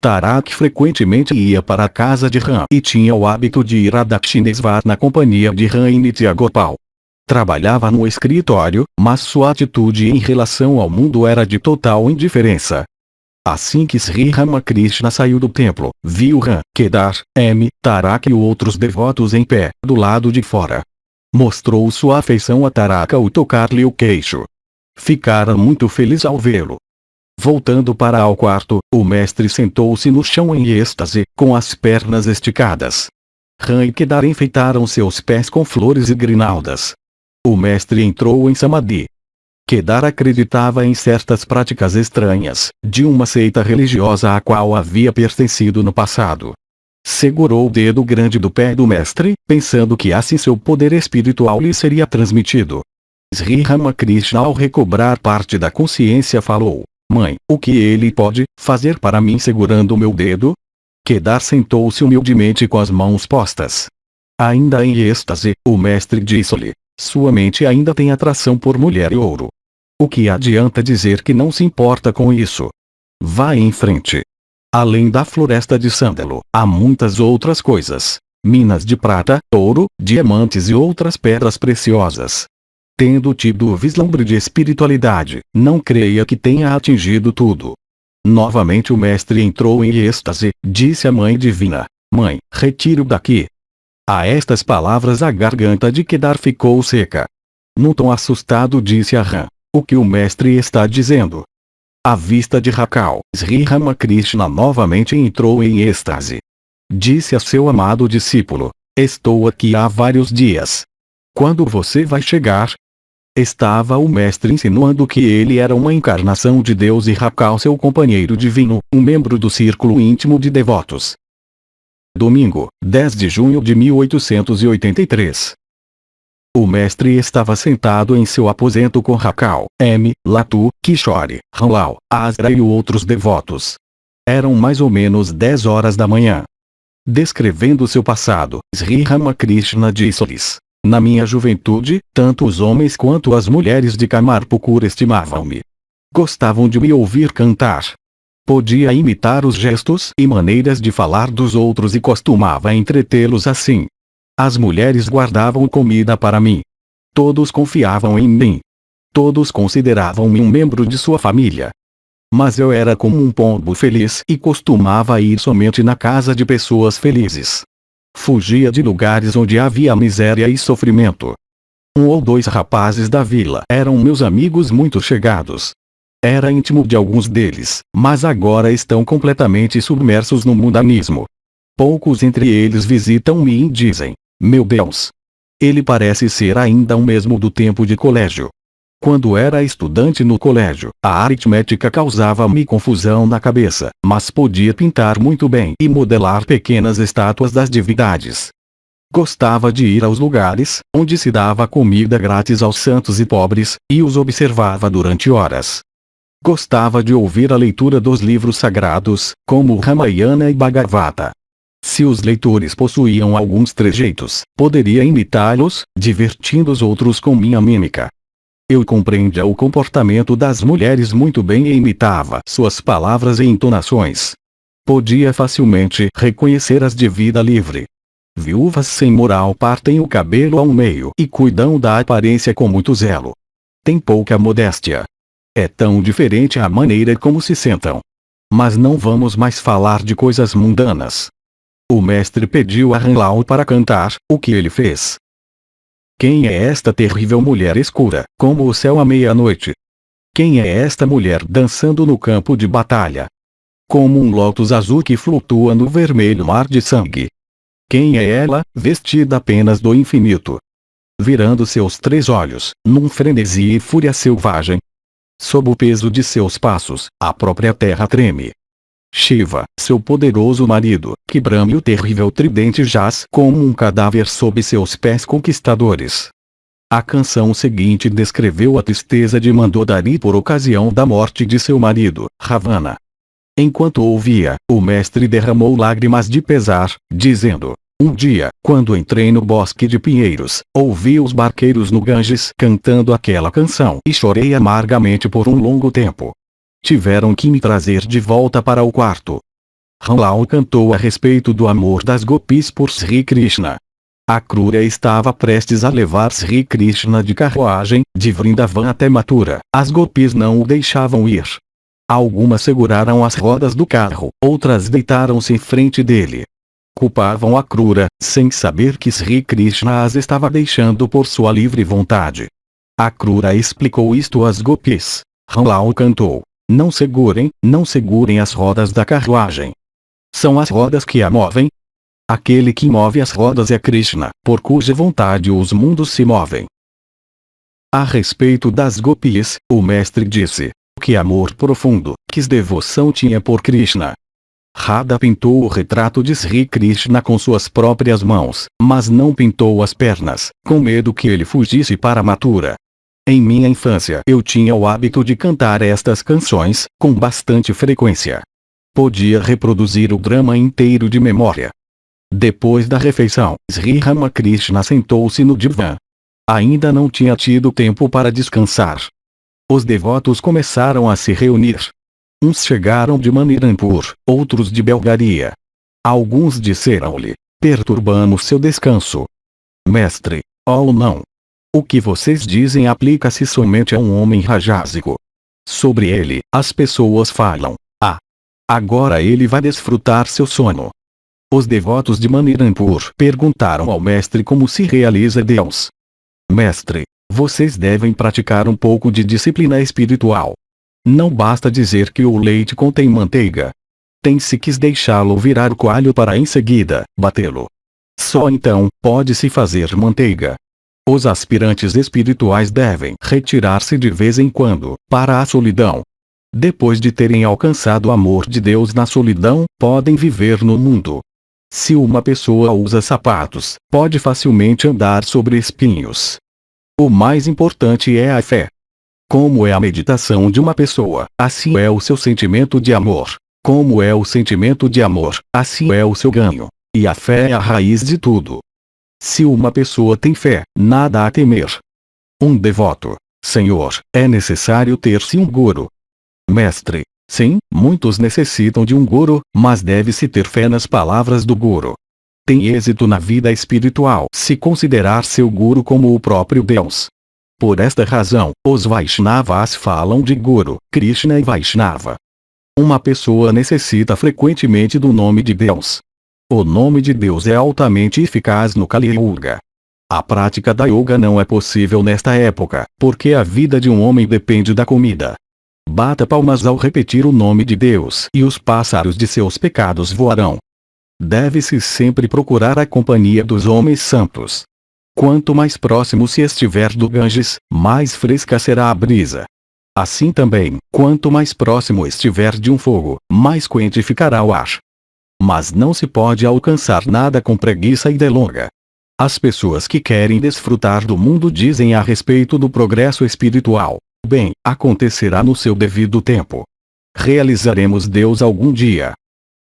Tarak frequentemente ia para a casa de Ram e tinha o hábito de ir a Dakshinesvar na companhia de Ram e Nitya Gopal. Trabalhava no escritório, mas sua atitude em relação ao mundo era de total indiferença. Assim que Sri Ramakrishna saiu do templo, viu Ram, Kedar, Tarak e outros devotos em pé, do lado de fora. Mostrou sua afeição a Tarak ao tocar-lhe o queixo. Ficara muito feliz ao vê-lo. Voltando para ao quarto, o mestre sentou-se no chão em êxtase, com as pernas esticadas. Ram e Kedar enfeitaram seus pés com flores e grinaldas. O mestre entrou em samadhi. Kedar acreditava em certas práticas estranhas, de uma seita religiosa à qual havia pertencido no passado. Segurou o dedo grande do pé do mestre, pensando que assim seu poder espiritual lhe seria transmitido. Sri Ramakrishna, ao recobrar parte da consciência, falou: "Mãe, o que ele pode fazer para mim segurando o meu dedo?" Kedar sentou-se humildemente com as mãos postas. Ainda em êxtase, o mestre disse-lhe: "Sua mente ainda tem atração por mulher e ouro. O que adianta dizer que não se importa com isso? Vá em frente. Além da floresta de sândalo, há muitas outras coisas. Minas de prata, ouro, diamantes e outras pedras preciosas. Tendo tido o vislumbre de espiritualidade, não creia que tenha atingido tudo." Novamente o mestre entrou em êxtase, disse à Mãe Divina: "Mãe, retire-o daqui." A estas palavras a garganta de Kedar ficou seca. Num tom assustado disse a Ram: "O que o mestre está dizendo?" À vista de Rakal, Sri Ramakrishna novamente entrou em êxtase. Disse a seu amado discípulo: "Estou aqui há vários dias. Quando você vai chegar?" Estava o mestre insinuando que ele era uma encarnação de Deus e Rakal seu companheiro divino, um membro do círculo íntimo de devotos. Domingo, 10 de junho de 1883. O mestre estava sentado em seu aposento com Rakal, Latu, Kishore, Ramlal, Asra e outros devotos. Eram mais ou menos 10 horas da manhã. Descrevendo seu passado, Sri Ramakrishna disse-lhes: "Na minha juventude, tanto os homens quanto as mulheres de Kamarpukur estimavam-me. Gostavam de me ouvir cantar. Podia imitar os gestos e maneiras de falar dos outros e costumava entretê-los assim. As mulheres guardavam comida para mim. Todos confiavam em mim. Todos consideravam-me um membro de sua família. Mas eu era como um pombo feliz e costumava ir somente na casa de pessoas felizes. Fugia de lugares onde havia miséria e sofrimento. 1 ou 2 rapazes da vila eram meus amigos muito chegados. Era íntimo de alguns deles, mas agora estão completamente submersos no mundanismo. Poucos entre eles visitam-me e dizem: 'Meu Deus! Ele parece ser ainda o mesmo do tempo de colégio.' Quando era estudante no colégio, a aritmética causava-me confusão na cabeça, mas podia pintar muito bem e modelar pequenas estátuas das divindades. Gostava de ir aos lugares, onde se dava comida grátis aos santos e pobres, e os observava durante horas. Gostava de ouvir a leitura dos livros sagrados, como Ramayana e Bhagavata. Se os leitores possuíam alguns trejeitos, poderia imitá-los, divertindo os outros com minha mímica. Eu compreendia o comportamento das mulheres muito bem e imitava suas palavras e entonações. Podia facilmente reconhecer as de vida livre. Viúvas sem moral partem o cabelo ao meio e cuidam da aparência com muito zelo. Tem pouca modéstia. É tão diferente a maneira como se sentam. Mas não vamos mais falar de coisas mundanas. O mestre pediu a Ramlal para cantar, o que ele fez. Quem é esta terrível mulher escura, como o céu à meia-noite? Quem é esta mulher dançando no campo de batalha? Como um lótus azul que flutua no vermelho mar de sangue. Quem é ela, vestida apenas do infinito? Virando seus 3 olhos, num frenesi e fúria selvagem. Sob o peso de seus passos, a própria terra treme. Shiva, seu poderoso marido, que brame o terrível tridente jaz como um cadáver sob seus pés conquistadores. A canção seguinte descreveu a tristeza de Mandodari por ocasião da morte de seu marido, Ravana. Enquanto ouvia, o mestre derramou lágrimas de pesar, dizendo: um dia, quando entrei no bosque de pinheiros, ouvi os barqueiros no Ganges cantando aquela canção e chorei amargamente por um longo tempo. Tiveram que me trazer de volta para o quarto. Ramlal cantou a respeito do amor das gopis por Sri Krishna. Akrura estava prestes a levar Sri Krishna de carruagem, de Vrindavan até Mathura. As gopis não o deixavam ir. Algumas seguraram as rodas do carro, outras deitaram-se em frente dele. Culpavam Akrura, sem saber que Sri Krishna as estava deixando por sua livre vontade. Akrura explicou isto às gopis. Ramlal cantou: não segurem as rodas da carruagem. São as rodas que a movem. Aquele que move as rodas é Krishna, por cuja vontade os mundos se movem. A respeito das gopis, o mestre disse: que amor profundo, que devoção tinha por Krishna. Radha pintou o retrato de Sri Krishna com suas próprias mãos, mas não pintou as pernas, com medo que ele fugisse para Mathura. Em minha infância eu tinha o hábito de cantar estas canções, com bastante frequência. Podia reproduzir o drama inteiro de memória. Depois da refeição, Sri Ramakrishna sentou-se no divã. Ainda não tinha tido tempo para descansar. Os devotos começaram a se reunir. Uns chegaram de Manirampur, outros de Belgaria. Alguns disseram-lhe: perturbamos seu descanso. Mestre, ou não. O que vocês dizem aplica-se somente a um homem rajásico. Sobre ele, as pessoas falam: ah, agora ele vai desfrutar seu sono. Os devotos de Manirampur perguntaram ao mestre como se realiza Deus. Mestre, vocês devem praticar um pouco de disciplina espiritual. Não basta dizer que o leite contém manteiga. Tem-se que deixá-lo virar o coalho para em seguida batê-lo. Só então pode-se fazer manteiga. Os aspirantes espirituais devem retirar-se de vez em quando, para a solidão. Depois de terem alcançado o amor de Deus na solidão, podem viver no mundo. Se uma pessoa usa sapatos, pode facilmente andar sobre espinhos. O mais importante é a fé. Como é a meditação de uma pessoa, assim é o seu sentimento de amor. Como é o sentimento de amor, assim é o seu ganho. E a fé é a raiz de tudo. Se uma pessoa tem fé, nada a temer. Um devoto: Senhor, é necessário ter-se um guru. Mestre: sim, muitos necessitam de um guru, mas deve-se ter fé nas palavras do guru. Tem êxito na vida espiritual se considerar seu guru como o próprio Deus. Por esta razão, os Vaishnavas falam de Guru, Krishna e Vaishnava. Uma pessoa necessita frequentemente do nome de Deus. O nome de Deus é altamente eficaz no Kali Yuga. A prática da yoga não é possível nesta época, porque a vida de um homem depende da comida. Bata palmas ao repetir o nome de Deus e os pássaros de seus pecados voarão. Deve-se sempre procurar a companhia dos homens santos. Quanto mais próximo se estiver do Ganges, mais fresca será a brisa. Assim também, quanto mais próximo estiver de um fogo, mais quente ficará o ar. Mas não se pode alcançar nada com preguiça e delonga. As pessoas que querem desfrutar do mundo dizem a respeito do progresso espiritual: bem, acontecerá no seu devido tempo. Realizaremos Deus algum dia.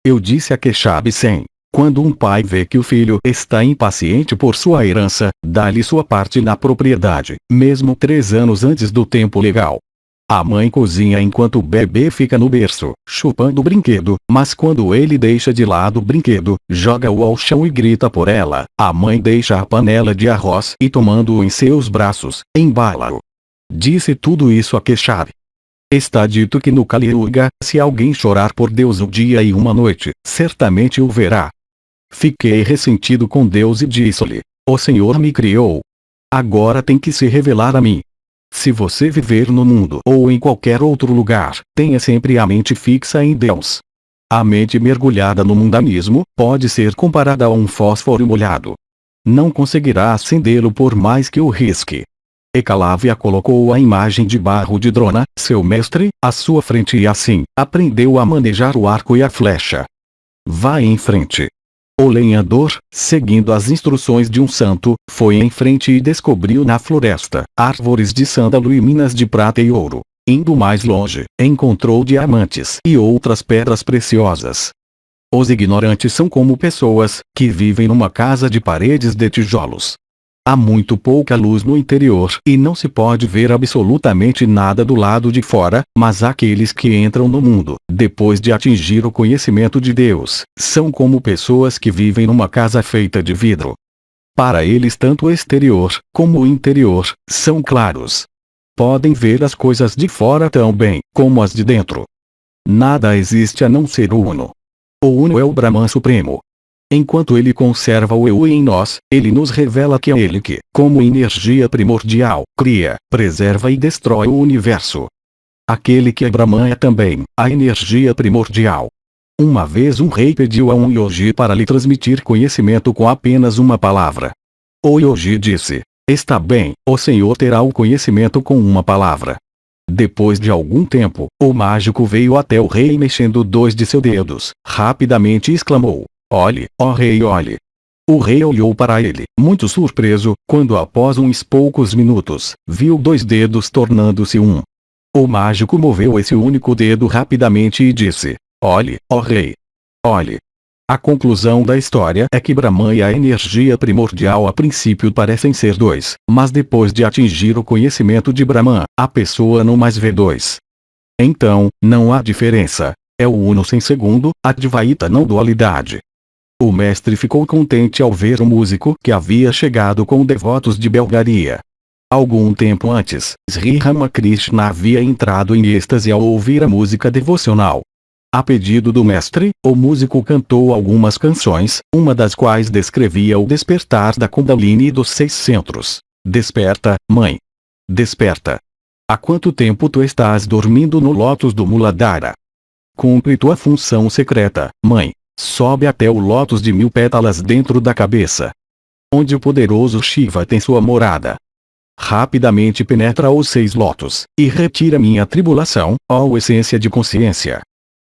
Eu disse a Keshav Sen: quando um pai vê que o filho está impaciente por sua herança, dá-lhe sua parte na propriedade, mesmo 3 anos antes do tempo legal. A mãe cozinha enquanto o bebê fica no berço, chupando o brinquedo, mas quando ele deixa de lado o brinquedo, joga-o ao chão e grita por ela. A mãe deixa a panela de arroz e, tomando-o em seus braços, embala-o. Disse tudo isso a Keshav. Está dito que no Kali Yuga, se alguém chorar por Deus um dia e uma noite, certamente o verá. Fiquei ressentido com Deus e disse-lhe: o Senhor me criou. agora tem que se revelar a mim. Se você viver no mundo ou em qualquer outro lugar, tenha sempre a mente fixa em Deus. A mente mergulhada no mundanismo pode ser comparada a um fósforo molhado. Não conseguirá acendê-lo por mais que o risque. Ekalavya colocou a imagem de barro de Drona, seu mestre, à sua frente e assim, aprendeu a manejar o arco e a flecha. Vá em frente. O lenhador, seguindo as instruções de um santo, foi em frente e descobriu na floresta árvores de sândalo e minas de prata e ouro. Indo mais longe, encontrou diamantes e outras pedras preciosas. Os ignorantes são como pessoas que vivem numa casa de paredes de tijolos. Há muito pouca luz no interior e não se pode ver absolutamente nada do lado de fora, mas aqueles que entram no mundo, depois de atingir o conhecimento de Deus, são como pessoas que vivem numa casa feita de vidro. Para eles tanto o exterior, como o interior, são claros. Podem ver as coisas de fora tão bem, como as de dentro. Nada existe a não ser o Uno. O Uno é o Brahman Supremo. Enquanto ele conserva o eu em nós, ele nos revela que é ele que, como energia primordial, cria, preserva e destrói o universo. Aquele que é Brahman é também a energia primordial. Uma vez um rei pediu a um yogi para lhe transmitir conhecimento com apenas uma palavra. O yogi disse: "Está bem, o senhor terá o conhecimento com uma palavra." Depois de algum tempo, o mágico veio até o rei mexendo 2 de seus dedos, rapidamente exclamou: "Olhe, ó rei, olhe." O rei olhou para ele, muito surpreso, quando após uns poucos minutos, viu 2 dedos tornando-se um. O mágico moveu esse único dedo rapidamente e disse: "Olhe, ó rei. Olhe." A conclusão da história é que Brahman e a energia primordial a princípio parecem ser 2, mas depois de atingir o conhecimento de Brahman, a pessoa não mais vê 2. Então, não há diferença. É o Uno sem segundo, Advaita não dualidade. O mestre ficou contente ao ver o músico que havia chegado com devotos de Belgaria. Algum tempo antes, Sri Ramakrishna havia entrado em êxtase ao ouvir a música devocional. A pedido do mestre, o músico cantou algumas canções, uma das quais descrevia o despertar da Kundalini dos 6 centros. "Desperta, mãe. Desperta. Há quanto tempo tu estás dormindo no lótus do Muladhara? Cumpre tua função secreta, mãe. Sobe até o lótus de 1000 pétalas dentro da cabeça, onde o poderoso Shiva tem sua morada. Rapidamente penetra os 6 lótus, e retira minha tribulação, ó essência de consciência."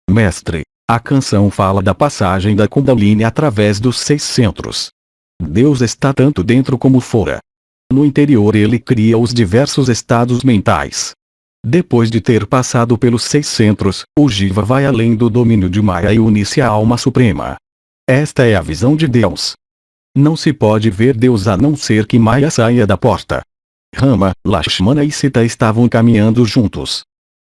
Mestre, a canção fala da passagem da Kundalini através dos 6 centros. Deus está tanto dentro como fora. No interior ele cria os diversos estados mentais. Depois de ter passado pelos 6 centros, o Jiva vai além do domínio de Maya e une-se à alma suprema. Esta é a visão de Deus. Não se pode ver Deus a não ser que Maya saia da porta. Rama, Lakshmana e Sita estavam caminhando juntos.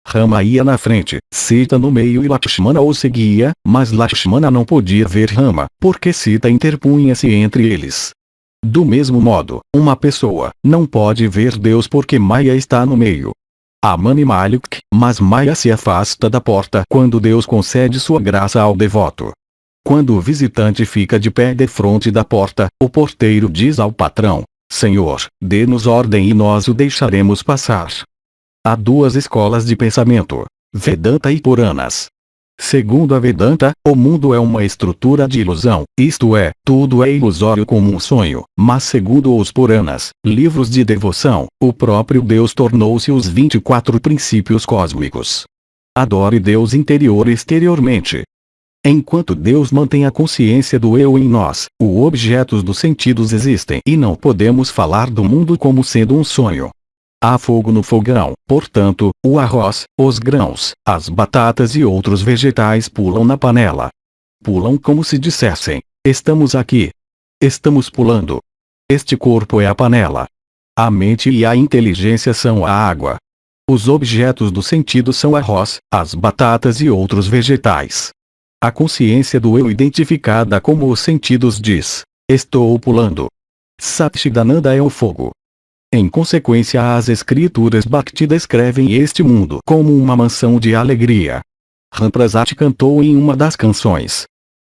Rama ia na frente, Sita no meio e Lakshmana o seguia, mas Lakshmana não podia ver Rama, porque Sita interpunha-se entre eles. Do mesmo modo, uma pessoa não pode ver Deus porque Maya está no meio. Há Mani Malik, mas Maya se afasta da porta quando Deus concede sua graça ao devoto. Quando o visitante fica de pé defronte da porta, o porteiro diz ao patrão: "Senhor, dê-nos ordem e nós o deixaremos passar." Há 2 escolas de pensamento: Vedanta e Puranas. Segundo a Vedanta, o mundo é uma estrutura de ilusão, isto é, tudo é ilusório como um sonho, mas segundo os Puranas, livros de devoção, o próprio Deus tornou-se os 24 princípios cósmicos. Adore Deus interior e exteriormente. Enquanto Deus mantém a consciência do eu em nós, os objetos dos sentidos existem e não podemos falar do mundo como sendo um sonho. Há fogo no fogão, portanto, o arroz, os grãos, as batatas e outros vegetais pulam na panela. Pulam como se dissessem: "Estamos aqui. Estamos pulando." Este corpo é a panela. A mente e a inteligência são a água. Os objetos do sentido são arroz, as batatas e outros vegetais. A consciência do eu identificada como os sentidos diz: "Estou pulando." Satchidananda é o fogo. Em consequência, as escrituras Bhakti descrevem este mundo como uma mansão de alegria. Ramprasad cantou em uma das canções: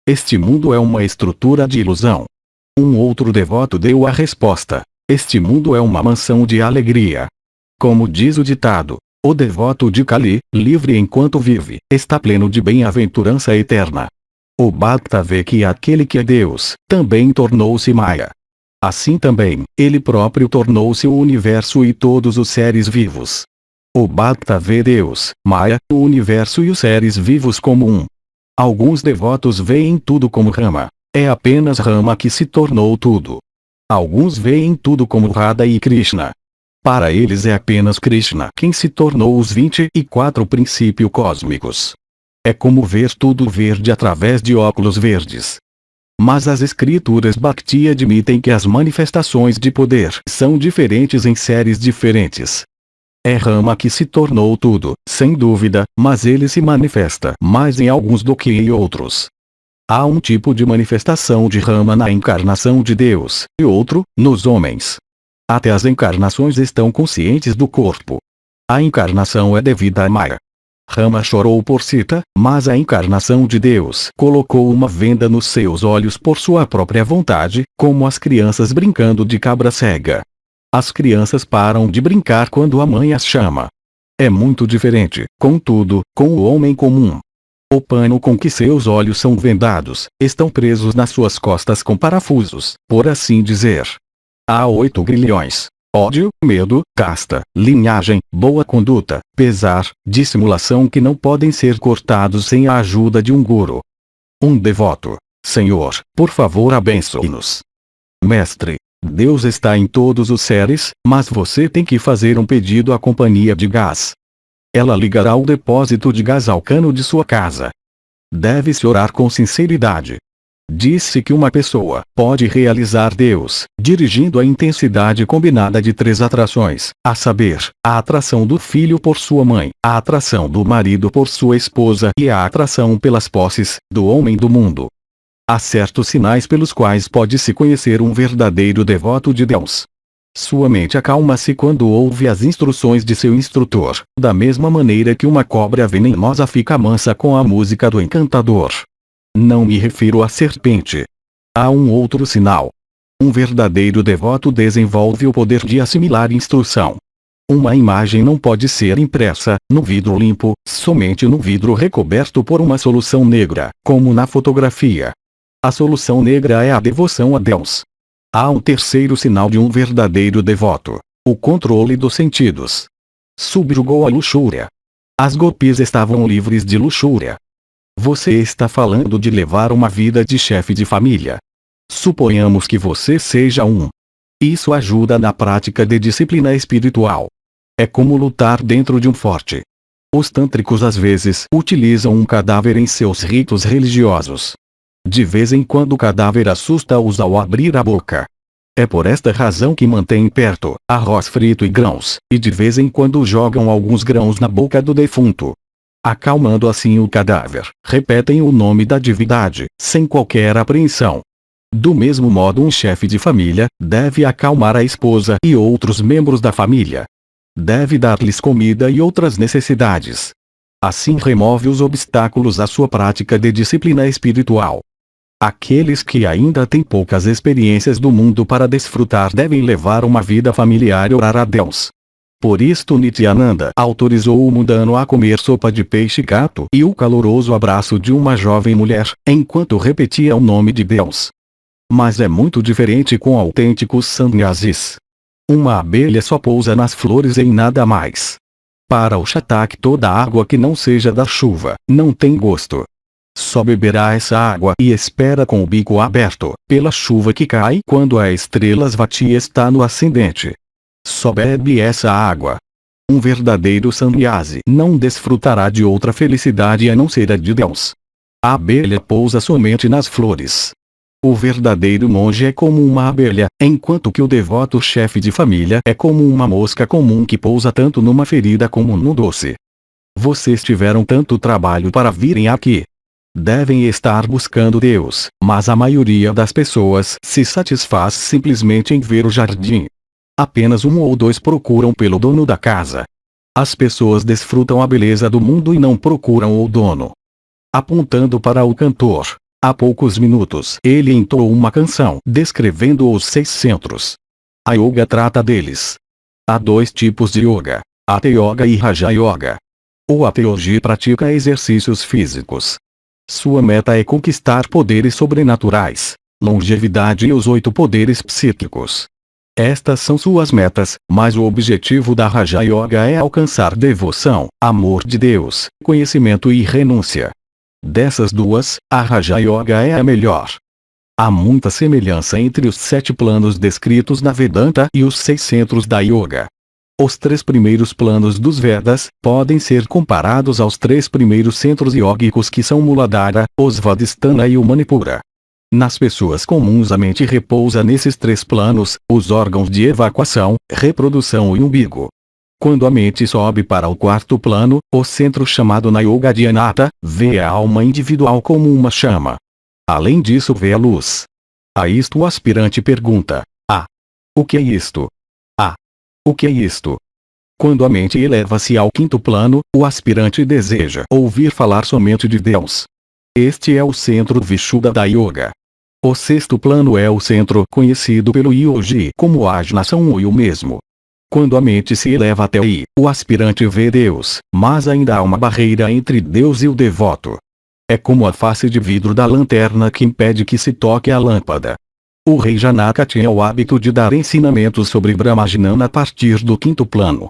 "Este mundo é uma estrutura de ilusão." Um outro devoto deu a resposta: Este mundo é uma mansão de alegria. Como diz o ditado, o devoto de Kali, livre enquanto vive, está pleno de bem-aventurança eterna. O Bhakta vê que aquele que é Deus, também tornou-se Maya. Assim também, ele próprio tornou-se o universo e todos os seres vivos. O Bhakta vê Deus, Maya, o universo e os seres vivos como um. Alguns devotos veem tudo como Rama. É apenas Rama que se tornou tudo. Alguns veem tudo como Radha e Krishna. Para eles é apenas Krishna quem se tornou os 24 princípios cósmicos. É como ver tudo verde através de óculos verdes. Mas as escrituras Bhakti admitem que as manifestações de poder são diferentes em séries diferentes. É Rama que se tornou tudo, sem dúvida, mas ele se manifesta mais em alguns do que em outros. Há um tipo de manifestação de Rama na encarnação de Deus, e outro, nos homens. Até as encarnações estão conscientes do corpo. A encarnação é devida a Maya. Rama chorou por Sita, mas a encarnação de Deus colocou uma venda nos seus olhos por sua própria vontade, como as crianças brincando de cabra cega. As crianças param de brincar quando a mãe as chama. É muito diferente, contudo, com o homem comum. O pano com que seus olhos são vendados, estão presos nas suas costas com parafusos, por assim dizer. Há 8 grilhões. Ódio, medo, casta, linhagem, boa conduta, pesar, dissimulação que não podem ser cortados sem a ajuda de um guru. Um devoto. Senhor, por favor abençoe-nos. Mestre, Deus está em todos os seres, mas você tem que fazer um pedido à companhia de gás. Ela ligará o depósito de gás ao cano de sua casa. Deve-se orar com sinceridade. Diz-se que uma pessoa pode realizar Deus, dirigindo a intensidade combinada de 3 atrações, a saber, a atração do filho por sua mãe, a atração do marido por sua esposa e a atração pelas posses, do homem do mundo. Há certos sinais pelos quais pode-se conhecer um verdadeiro devoto de Deus. Sua mente acalma-se quando ouve as instruções de seu instrutor, da mesma maneira que uma cobra venenosa fica mansa com a música do encantador. Não me refiro à serpente. Há um outro sinal. Um verdadeiro devoto desenvolve o poder de assimilar instrução. Uma imagem não pode ser impressa, no vidro limpo, somente no vidro recoberto por uma solução negra, como na fotografia. A solução negra é a devoção a Deus. Há um terceiro sinal de um verdadeiro devoto: o controle dos sentidos. Subjugou a luxúria. As gopis estavam livres de luxúria. Você está falando de levar uma vida de chefe de família. Suponhamos que você seja um. Isso ajuda na prática de disciplina espiritual. É como lutar dentro de um forte. Os tântricos às vezes utilizam um cadáver em seus ritos religiosos. De vez em quando o cadáver assusta-os ao abrir a boca. É por esta razão que mantêm perto arroz frito e grãos, e de vez em quando jogam alguns grãos na boca do defunto. Acalmando assim o cadáver, repetem o nome da divindade, sem qualquer apreensão. Do mesmo modo, um chefe de família deve acalmar a esposa e outros membros da família. Deve dar-lhes comida e outras necessidades. Assim remove os obstáculos à sua prática de disciplina espiritual. Aqueles que ainda têm poucas experiências do mundo para desfrutar devem levar uma vida familiar e orar a Deus. Por isto Nityananda autorizou o mundano a comer sopa de peixe gato e o caloroso abraço de uma jovem mulher, enquanto repetia o nome de Deus. Mas é muito diferente com autênticos sannyasis. Uma abelha só pousa nas flores e em nada mais. Para o Chatak, toda água que não seja da chuva não tem gosto. Só beberá essa água e espera com o bico aberto, pela chuva que cai quando a estrela Svati está no ascendente. Só bebe essa água. Um verdadeiro sannyasi não desfrutará de outra felicidade a não ser a de Deus. A abelha pousa somente nas flores. O verdadeiro monge é como uma abelha, enquanto que o devoto chefe de família é como uma mosca comum que pousa tanto numa ferida como no doce. Vocês tiveram tanto trabalho para virem aqui. Devem estar buscando Deus, mas a maioria das pessoas se satisfaz simplesmente em ver o jardim. Apenas 1 ou 2 procuram pelo dono da casa. As pessoas desfrutam a beleza do mundo e não procuram o dono. Apontando para o cantor, há poucos minutos ele entoou uma canção descrevendo os 6 centros. A yoga trata deles. Há dois tipos de yoga: Hatha Yoga e Raja Yoga. O Hatha Yogi pratica exercícios físicos. Sua meta é conquistar poderes sobrenaturais, longevidade e os 8 poderes psíquicos. Estas são suas metas, mas o objetivo da Raja Yoga é alcançar devoção, amor de Deus, conhecimento e renúncia. Dessas duas, a Raja Yoga é a melhor. Há muita semelhança entre os 7 planos descritos na Vedanta e os 6 centros da Yoga. Os 3 primeiros planos dos Vedas podem ser comparados aos 3 primeiros centros iógicos que são Muladhara, o Svadhisthana e o Manipura. Nas pessoas comuns a mente repousa nesses 3 planos, os órgãos de evacuação, reprodução e umbigo. Quando a mente sobe para o 4º plano, o centro chamado na Yoga Dhyana, vê a alma individual como uma chama. Além disso vê a luz. A isto o aspirante pergunta: o que é isto? O que é isto? Quando a mente eleva-se ao 5º plano, o aspirante deseja ouvir falar somente de Deus. Este é o centro Vishuddha da Yoga. O 6º plano é o centro conhecido pelo yogi como Ajna são o mesmo. Quando a mente se eleva até aí, o aspirante vê Deus, mas ainda há uma barreira entre Deus e o devoto. É como a face de vidro da lanterna que impede que se toque a lâmpada. O rei Janaka tinha o hábito de dar ensinamentos sobre Brahmajnana a partir do 5º plano.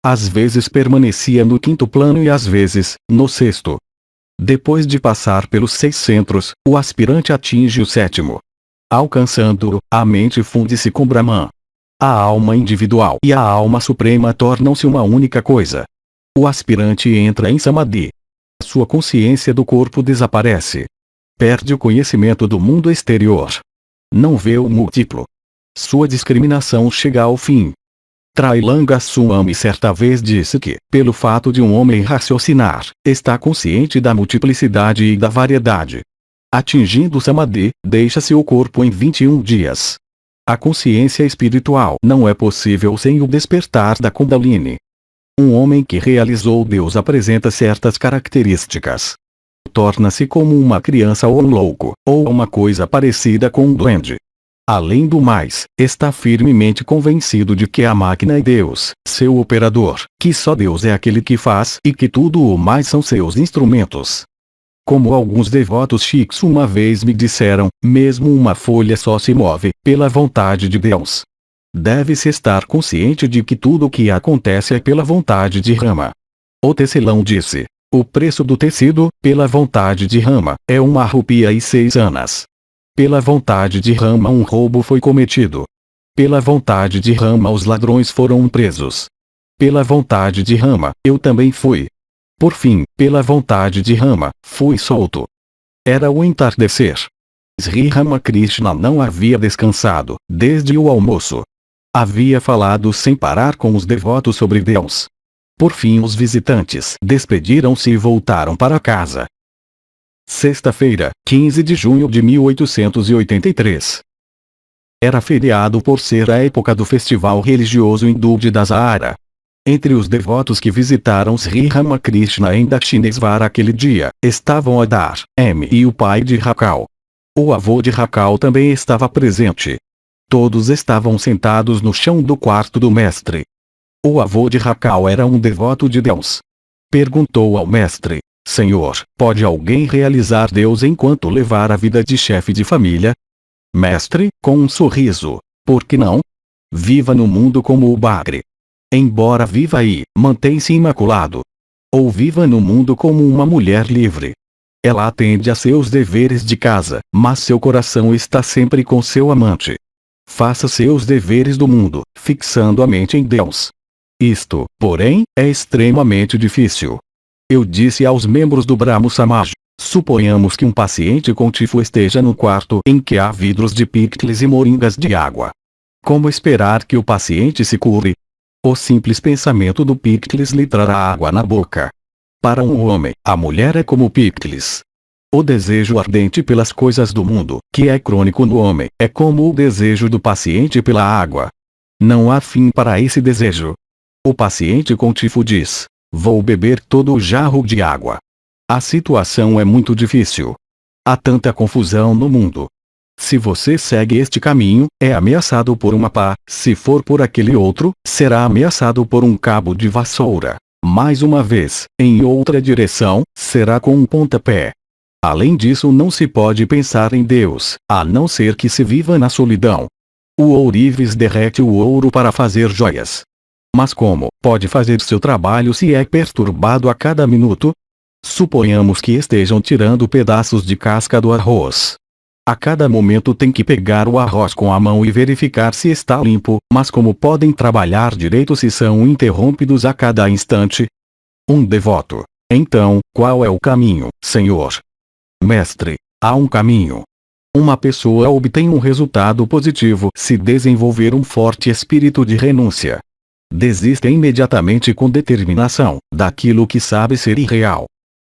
Às vezes permanecia no 5º plano e às vezes, no 6º. Depois de passar pelos 6 centros, o aspirante atinge o 7º. Alcançando-o, a mente funde-se com Brahman. A alma individual e a alma suprema tornam-se uma única coisa. O aspirante entra em Samadhi. Sua consciência do corpo desaparece. Perde o conhecimento do mundo exterior. Não vê o múltiplo. Sua discriminação chega ao fim. Trailanga Swami certa vez disse que, pelo fato de um homem raciocinar, está consciente da multiplicidade e da variedade. Atingindo Samadhi, deixa-se o corpo em 21 dias. A consciência espiritual não é possível sem o despertar da Kundalini. Um homem que realizou Deus apresenta certas características. Torna-se como uma criança ou um louco, ou uma coisa parecida com um duende. Além do mais, está firmemente convencido de que a máquina é Deus, seu operador, que só Deus é aquele que faz e que tudo o mais são seus instrumentos. Como alguns devotos chiques uma vez me disseram, mesmo uma folha só se move pela vontade de Deus. Deve-se estar consciente de que tudo o que acontece é pela vontade de Rama. O tecelão disse: o preço do tecido, pela vontade de Rama, é 1 rupia e 6 anas. Pela vontade de Rama um roubo foi cometido. Pela vontade de Rama os ladrões foram presos. Pela vontade de Rama, eu também fui. Por fim, pela vontade de Rama, fui solto. Era o entardecer. Sri Ramakrishna não havia descansado, desde o almoço. Havia falado sem parar com os devotos sobre Deus. Por fim os visitantes despediram-se e voltaram para casa. Sexta-feira, 15 de junho de 1883. Era feriado por ser a época do festival religioso hindu de Dasahara. Entre os devotos que visitaram Sri Ramakrishna em Dakshinesvara aquele dia, estavam Adar, M e o pai de Rakal. O avô de Rakal também estava presente. Todos estavam sentados no chão do quarto do mestre. O avô de Rakal era um devoto de Deus. Perguntou ao mestre: Senhor, pode alguém realizar Deus enquanto levar a vida de chefe de família? Mestre, com um sorriso: por que não? Viva no mundo como o bagre. Embora viva aí, mantém-se imaculado. Ou viva no mundo como uma mulher livre. Ela atende a seus deveres de casa, mas seu coração está sempre com seu amante. Faça seus deveres do mundo, fixando a mente em Deus. Isto, porém, é extremamente difícil. Eu disse aos membros do Brahmo Samaj: suponhamos que um paciente com tifo esteja no quarto em que há vidros de picles e moringas de água. Como esperar que o paciente se cure? O simples pensamento do picles lhe trará água na boca. Para um homem, a mulher é como picles. O desejo ardente pelas coisas do mundo, que é crônico no homem, é como o desejo do paciente pela água. Não há fim para esse desejo. O paciente com tifo diz: vou beber todo o jarro de água. A situação é muito difícil. Há tanta confusão no mundo. Se você segue este caminho, é ameaçado por uma pá, se for por aquele outro, será ameaçado por um cabo de vassoura. Mais uma vez, em outra direção, será com um pontapé. Além disso, não se pode pensar em Deus, a não ser que se viva na solidão. O ourives derrete o ouro para fazer joias. Mas como pode fazer seu trabalho se é perturbado a cada minuto? Suponhamos que estejam tirando pedaços de casca do arroz. A cada momento tem que pegar o arroz com a mão e verificar se está limpo, mas como podem trabalhar direito se são interrompidos a cada instante? Um devoto. Então, qual é o caminho, Senhor? Mestre, há um caminho. Uma pessoa obtém um resultado positivo se desenvolver um forte espírito de renúncia. Desista imediatamente com determinação daquilo que sabe ser irreal.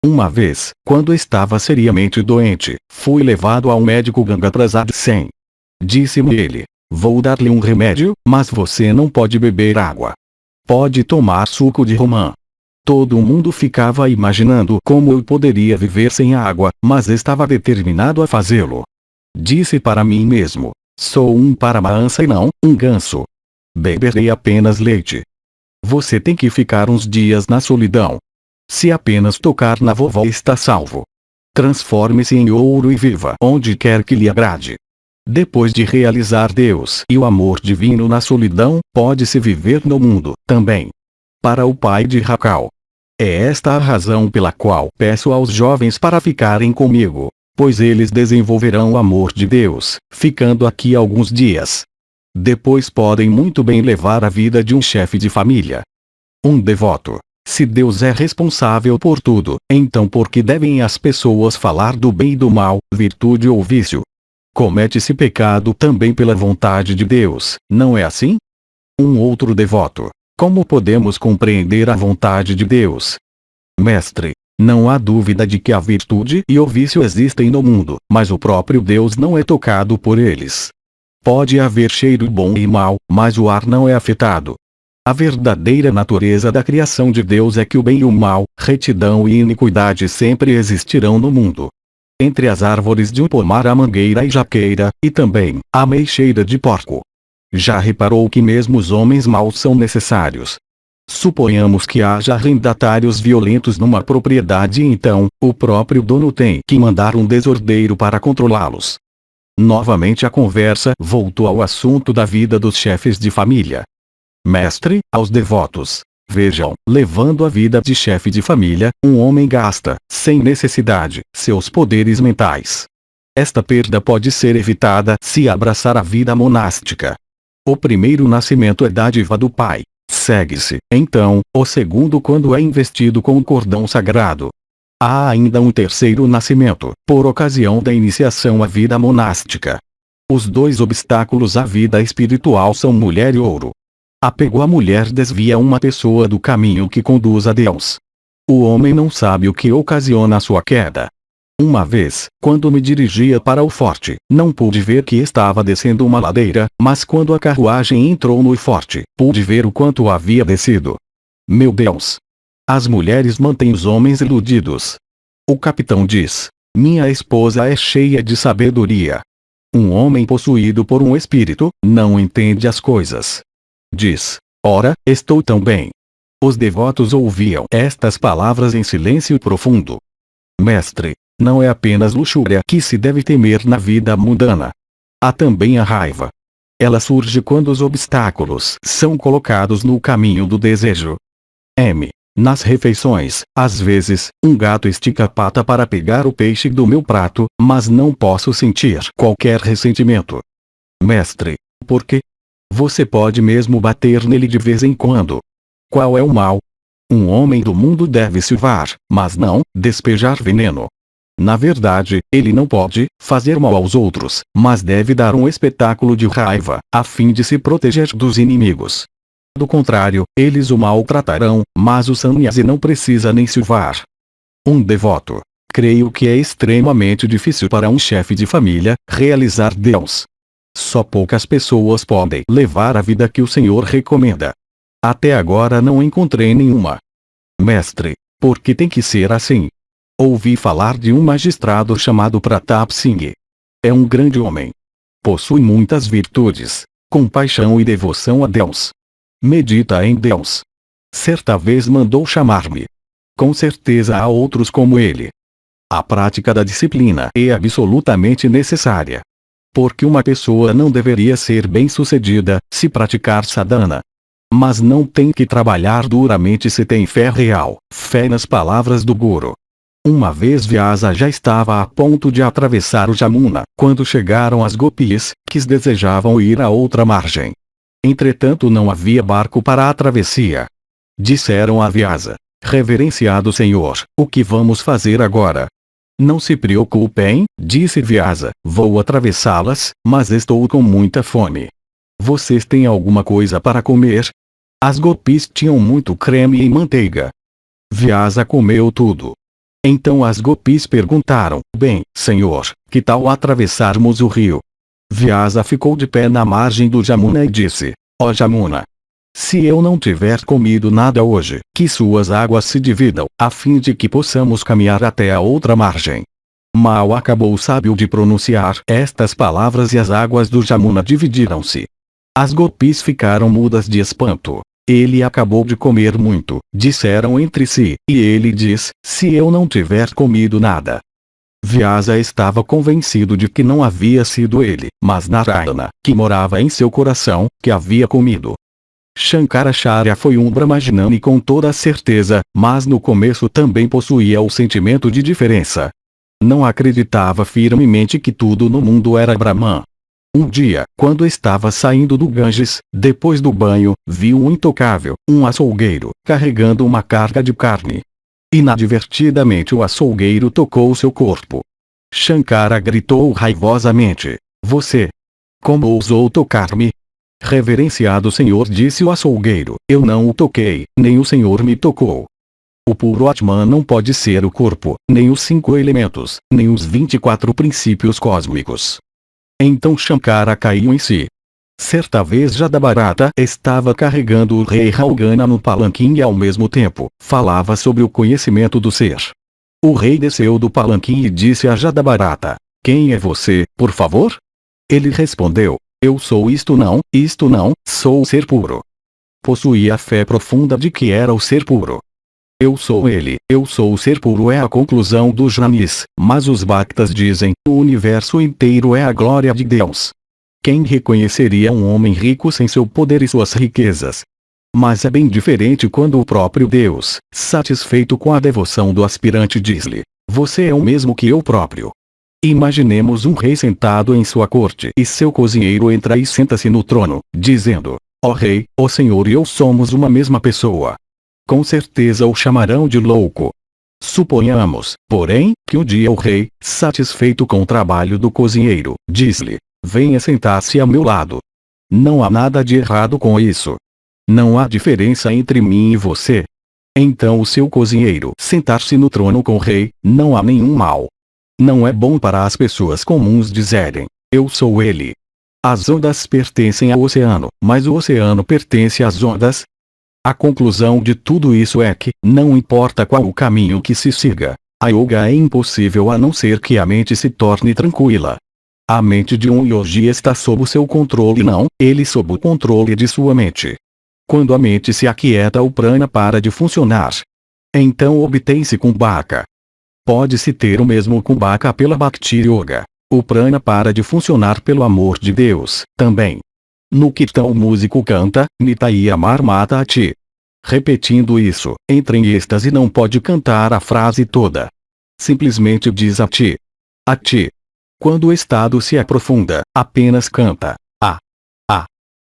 Uma vez, quando estava seriamente doente, fui levado a um médico Ganga Prasad Sen. Disse-me ele: vou dar-lhe um remédio, mas você não pode beber água. Pode tomar suco de romã. Todo mundo ficava imaginando como eu poderia viver sem água, mas estava determinado a fazê-lo. Disse para mim mesmo: sou um paramahansa e não um ganso. Beberei apenas leite. Você tem que ficar uns dias na solidão. Se apenas tocar na vovó está salvo. Transforme-se em ouro e viva onde quer que lhe agrade. Depois de realizar Deus e o amor divino na solidão, pode-se viver no mundo, também. Para o pai de Rakal. É esta a razão pela qual peço aos jovens para ficarem comigo, pois eles desenvolverão o amor de Deus, ficando aqui alguns dias. Depois podem muito bem levar a vida de um chefe de família. Um devoto. Se Deus é responsável por tudo, então por que devem as pessoas falar do bem e do mal, virtude ou vício? Comete-se pecado também pela vontade de Deus, não é assim? Um outro devoto. Como podemos compreender a vontade de Deus? Mestre, não há dúvida de que a virtude e o vício existem no mundo, mas o próprio Deus não é tocado por eles. Pode haver cheiro bom e mau, mas o ar não é afetado. A verdadeira natureza da criação de Deus é que o bem e o mal, retidão e iniquidade sempre existirão no mundo. Entre as árvores de um pomar há mangueira e jaqueira, e também há meixeira de porco. Já reparou que mesmo os homens maus são necessários? Suponhamos que haja arrendatários violentos numa propriedade e então, o próprio dono tem que mandar um desordeiro para controlá-los. Novamente a conversa voltou ao assunto da vida dos chefes de família. Mestre, aos devotos. Vejam, levando a vida de chefe de família, um homem gasta, sem necessidade, seus poderes mentais. Esta perda pode ser evitada se abraçar a vida monástica. O primeiro nascimento é dádiva do pai. Segue-se, então, o segundo quando é investido com o cordão sagrado. Há ainda um terceiro nascimento, por ocasião da iniciação à vida monástica. Os dois obstáculos à vida espiritual são mulher e ouro. Apego à mulher desvia uma pessoa do caminho que conduz a Deus. O homem não sabe o que ocasiona a sua queda. Uma vez, quando me dirigia para o forte, não pude ver que estava descendo uma ladeira, mas quando a carruagem entrou no forte, pude ver o quanto havia descido. Meu Deus! As mulheres mantêm os homens iludidos. O capitão diz: minha esposa é cheia de sabedoria. Um homem possuído por um espírito, não entende as coisas. Diz: ora, estou tão bem. Os devotos ouviam estas palavras em silêncio profundo. Mestre, não é apenas luxúria que se deve temer na vida mundana. Há também a raiva. Ela surge quando os obstáculos são colocados no caminho do desejo. Nas refeições, às vezes, um gato estica a pata para pegar o peixe do meu prato, mas não posso sentir qualquer ressentimento. Mestre, por quê? Você pode mesmo bater nele de vez em quando. Qual é o mal? Um homem do mundo deve silvar, mas não despejar veneno. Na verdade, ele não pode fazer mal aos outros, mas deve dar um espetáculo de raiva, a fim de se proteger dos inimigos. Do contrário, eles o maltratarão, mas o sannyasi não precisa nem silvar. Um devoto. Creio que é extremamente difícil para um chefe de família realizar Deus. Só poucas pessoas podem levar a vida que o Senhor recomenda. Até agora não encontrei nenhuma. Mestre, por que tem que ser assim? Ouvi falar de um magistrado chamado Pratap Singh. É um grande homem. Possui muitas virtudes, compaixão e devoção a Deus. Medita em Deus. Certa vez mandou chamar-me. Com certeza há outros como ele. A prática da disciplina é absolutamente necessária. Porque uma pessoa não deveria ser bem-sucedida se praticar sadhana. Mas não tem que trabalhar duramente se tem fé real, fé nas palavras do Guru. Uma vez Vyasa já estava a ponto de atravessar o Jamuna, quando chegaram as gopis, que desejavam ir à outra margem. Entretanto não havia barco para a travessia. Disseram a Vyasa: Reverenciado Senhor, o que vamos fazer agora? Não se preocupem, disse Vyasa, vou atravessá-las, mas estou com muita fome. Vocês têm alguma coisa para comer? As gopis tinham muito creme e manteiga. Vyasa comeu tudo. Então as gopis perguntaram: Bem, senhor, que tal atravessarmos o rio? Vyasa ficou de pé na margem do Jamuna e disse: Ó Jamuna, se eu não tiver comido nada hoje, que suas águas se dividam, a fim de que possamos caminhar até a outra margem. Mal acabou o sábio de pronunciar estas palavras e as águas do Jamuna dividiram-se. As gopis ficaram mudas de espanto. Ele acabou de comer muito, disseram entre si, e ele diz: se eu não tiver comido nada. Vyasa estava convencido de que não havia sido ele, mas Narayana, que morava em seu coração, que havia comido. Shankaracharya foi um Brahmagnani com toda certeza, mas no começo também possuía o sentimento de diferença. Não acreditava firmemente que tudo no mundo era Brahman. Um dia, quando estava saindo do Ganges, depois do banho, viu um intocável, um açougueiro, carregando uma carga de carne. Inadvertidamente o açougueiro tocou seu corpo. Shankara gritou raivosamente: Você! Como ousou tocar-me? Reverenciado Senhor, disse o açougueiro, eu não o toquei, nem o Senhor me tocou. O puro Atman não pode ser o corpo, nem os 5 elementos, nem os 24 princípios cósmicos. Então Shankara caiu em si. Certa vez Jadabharata estava carregando o rei Raugana no palanquim e ao mesmo tempo, falava sobre o conhecimento do ser. O rei desceu do palanquim e disse a Jadabharata: Quem é você, por favor? Ele respondeu: Eu sou isto não, sou o ser puro. Possuía a fé profunda de que era o ser puro. Eu sou ele, eu sou o ser puro é a conclusão dos Jnanis, mas os Bhaktas dizem: o universo inteiro é a glória de Deus. Quem reconheceria um homem rico sem seu poder e suas riquezas? Mas é bem diferente quando o próprio Deus, satisfeito com a devoção do aspirante, diz-lhe: Você é o mesmo que eu próprio. Imaginemos um rei sentado em sua corte e seu cozinheiro entra e senta-se no trono, dizendo: Ó rei, ó senhor e eu somos uma mesma pessoa. Com certeza o chamarão de louco. Suponhamos, porém, que um dia o rei, satisfeito com o trabalho do cozinheiro, diz-lhe: Venha sentar-se ao meu lado. Não há nada de errado com isso. Não há diferença entre mim e você. Então o seu cozinheiro sentar-se no trono com o rei, não há nenhum mal. Não é bom para as pessoas comuns dizerem: Eu sou ele. As ondas pertencem ao oceano, mas o oceano pertence às ondas. A conclusão de tudo isso é que, não importa qual o caminho que se siga, a yoga é impossível a não ser que a mente se torne tranquila. A mente de um yogi está sob o seu controle e não, ele sob o controle de sua mente. Quando a mente se aquieta, o prana para de funcionar. Então obtém-se kumbhaka. Pode-se ter o mesmo kumbhaka pela Bhakti Yoga. O prana para de funcionar pelo amor de Deus, também. No Kirtan o músico canta: Nitai Amar Mata Ati. Repetindo isso, entra em êxtase e não pode cantar a frase toda. Simplesmente diz Ati. Ati. Quando o estado se aprofunda, apenas canta A.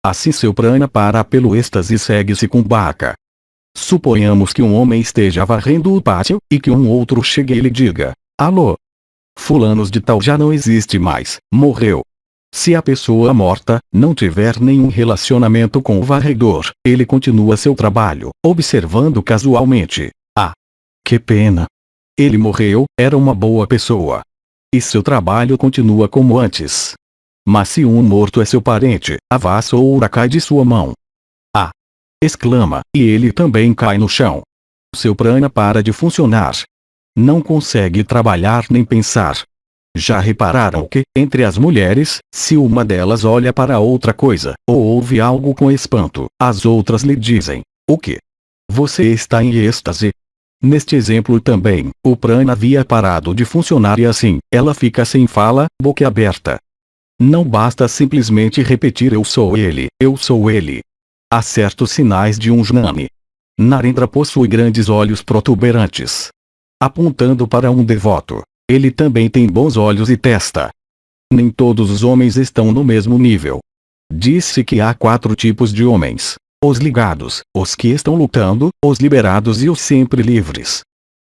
Assim seu prana para pelo êxtase segue-se com Bhaka. Suponhamos que um homem esteja varrendo o pátio, e que um outro chegue e lhe diga: Alô? Fulanos de tal já não existe mais, morreu. Se a pessoa morta não tiver nenhum relacionamento com o varredor, ele continua seu trabalho, observando casualmente. Ah! Que pena! Ele morreu, era uma boa pessoa. E seu trabalho continua como antes. Mas se um morto é seu parente, a vassoura cai de sua mão. Ah! Exclama, e ele também cai no chão. Seu prana para de funcionar. Não consegue trabalhar nem pensar. Já repararam que, entre as mulheres, se uma delas olha para outra coisa, ou ouve algo com espanto, as outras lhe dizem: o quê? Você está em êxtase? Neste exemplo também, o prana havia parado de funcionar e assim, ela fica sem fala, boquiaberta. Não basta simplesmente repetir eu sou ele, eu sou ele. Há certos sinais de um jnani. Narendra possui grandes olhos protuberantes, apontando para um devoto. Ele também tem bons olhos e testa. Nem todos os homens estão no mesmo nível. Diz-se que há 4 tipos de homens: os ligados, os que estão lutando, os liberados e os sempre livres.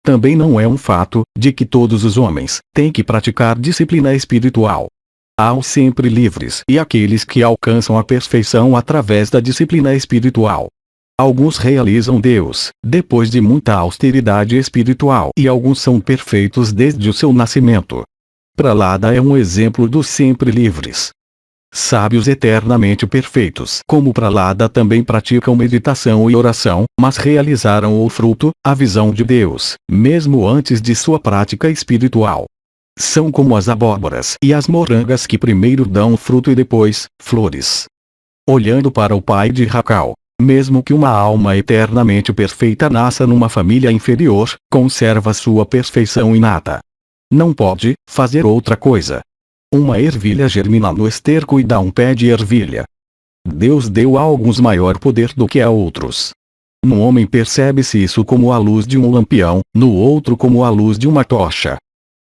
Também não é um fato, de que todos os homens têm que praticar disciplina espiritual. Há os sempre livres e aqueles que alcançam a perfeição através da disciplina espiritual. Alguns realizam Deus, depois de muita austeridade espiritual, e alguns são perfeitos desde o seu nascimento. Prahlada é um exemplo dos sempre livres. Sábios eternamente perfeitos como Prahlada também praticam meditação e oração, mas realizaram o fruto, a visão de Deus, mesmo antes de sua prática espiritual. São como as abóboras e as morangas que primeiro dão fruto e depois, flores. Olhando para o pai de Rakal, mesmo que uma alma eternamente perfeita nasça numa família inferior, conserva sua perfeição inata. Não pode fazer outra coisa. Uma ervilha germina no esterco e dá um pé de ervilha. Deus deu a alguns maior poder do que a outros. No homem percebe-se isso como a luz de um lampião, no outro como a luz de uma tocha.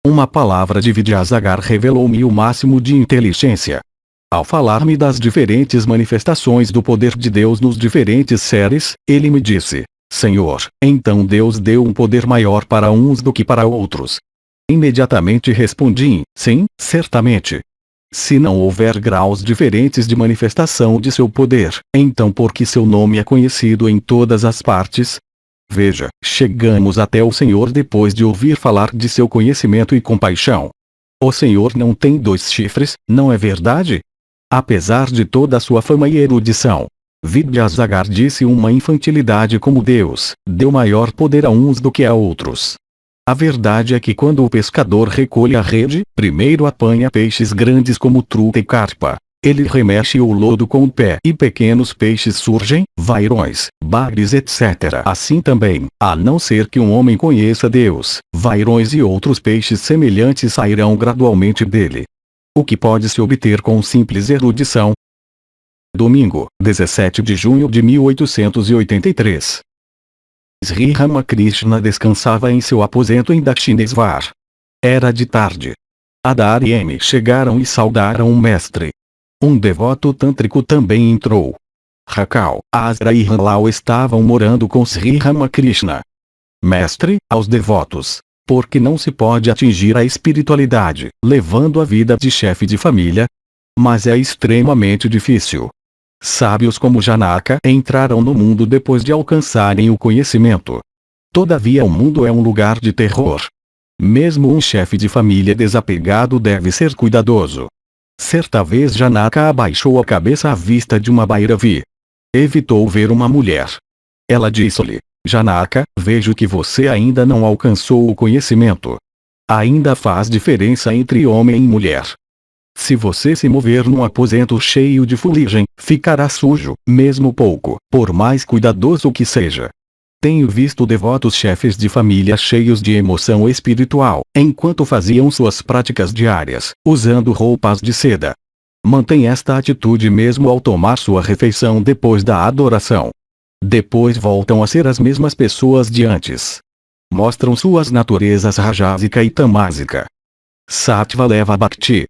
Uma palavra de Vidyasagar revelou-me o máximo de inteligência. Ao falar-me das diferentes manifestações do poder de Deus nos diferentes seres, ele me disse: Senhor, então Deus deu um poder maior para uns do que para outros. Imediatamente respondi: sim, certamente. Se não houver graus diferentes de manifestação de seu poder, então por que seu nome é conhecido em todas as partes? Veja, chegamos até o Senhor depois de ouvir falar de seu conhecimento e compaixão. O Senhor não tem 2 chifres, não é verdade? Apesar de toda a sua fama e erudição, Vidyasagar disse uma infantilidade como Deus deu maior poder a uns do que a outros. A verdade é que quando o pescador recolhe a rede, primeiro apanha peixes grandes como truta e carpa. Ele remexe o lodo com o pé e pequenos peixes surgem, vairões, bagres etc. Assim também, a não ser que um homem conheça Deus, vairões e outros peixes semelhantes sairão gradualmente dele. O que pode-se obter com simples erudição? Domingo, 17 de junho de 1883. Sri Ramakrishna descansava em seu aposento em Dakshinesvar. Era de tarde. Adar e M chegaram e saudaram o mestre. Um devoto tântrico também entrou. Rakal, Asra e Ranlal estavam morando com Sri Ramakrishna. Mestre, aos devotos: por que não se pode atingir a espiritualidade, levando a vida de chefe de família? Mas é extremamente difícil. Sábios como Janaka entraram no mundo depois de alcançarem o conhecimento. Todavia o mundo é um lugar de terror. Mesmo um chefe de família desapegado deve ser cuidadoso. Certa vez Janaka abaixou a cabeça à vista de uma Bhairavi. Evitou ver uma mulher. Ela disse-lhe: Janaka, vejo que você ainda não alcançou o conhecimento. Ainda faz diferença entre homem e mulher. Se você se mover num aposento cheio de fuligem, ficará sujo, mesmo pouco, por mais cuidadoso que seja. Tenho visto devotos chefes de família cheios de emoção espiritual, enquanto faziam suas práticas diárias, usando roupas de seda. Mantém esta atitude mesmo ao tomar sua refeição depois da adoração. Depois voltam a ser as mesmas pessoas de antes. Mostram suas naturezas rajásica e tamásica. Sattva leva a Bhakti.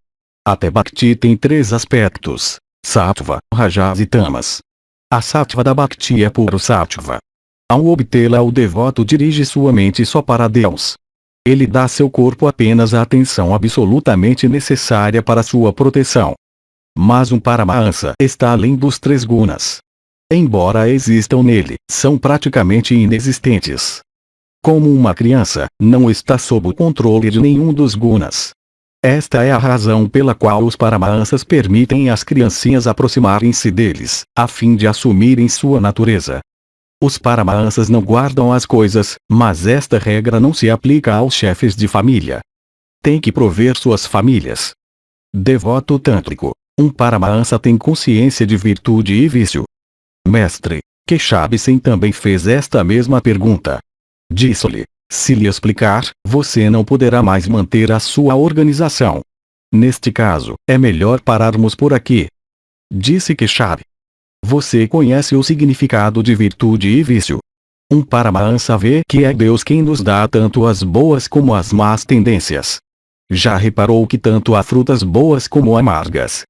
Até Bhakti tem 3 aspectos: Sattva, Rajas e Tamas. A Sattva da Bhakti é puro Sattva. Ao obtê-la, o devoto dirige sua mente só para Deus. Ele dá a seu corpo apenas a atenção absolutamente necessária para sua proteção. Mas um Paramahansa está além dos 3 gunas. Embora existam nele, são praticamente inexistentes. Como uma criança, não está sob o controle de nenhum dos gunas. Esta é a razão pela qual os Paramahansas permitem às criancinhas aproximarem-se deles, a fim de assumirem sua natureza. Os Paramahansas não guardam as coisas, mas esta regra não se aplica aos chefes de família. tem que prover suas famílias. Devoto tântrico. Um Paramahansa tem consciência de virtude e vício. Mestre, Keshav Sen também fez esta mesma pergunta. Disse-lhe: se lhe explicar, você não poderá mais manter a sua organização. Neste caso, é melhor pararmos por aqui. Disse Keshav. Você conhece o significado de virtude e vício. Um Paramahansa vê que é Deus quem nos dá tanto as boas como as más tendências. Já reparou que tanto há frutas boas como amargas?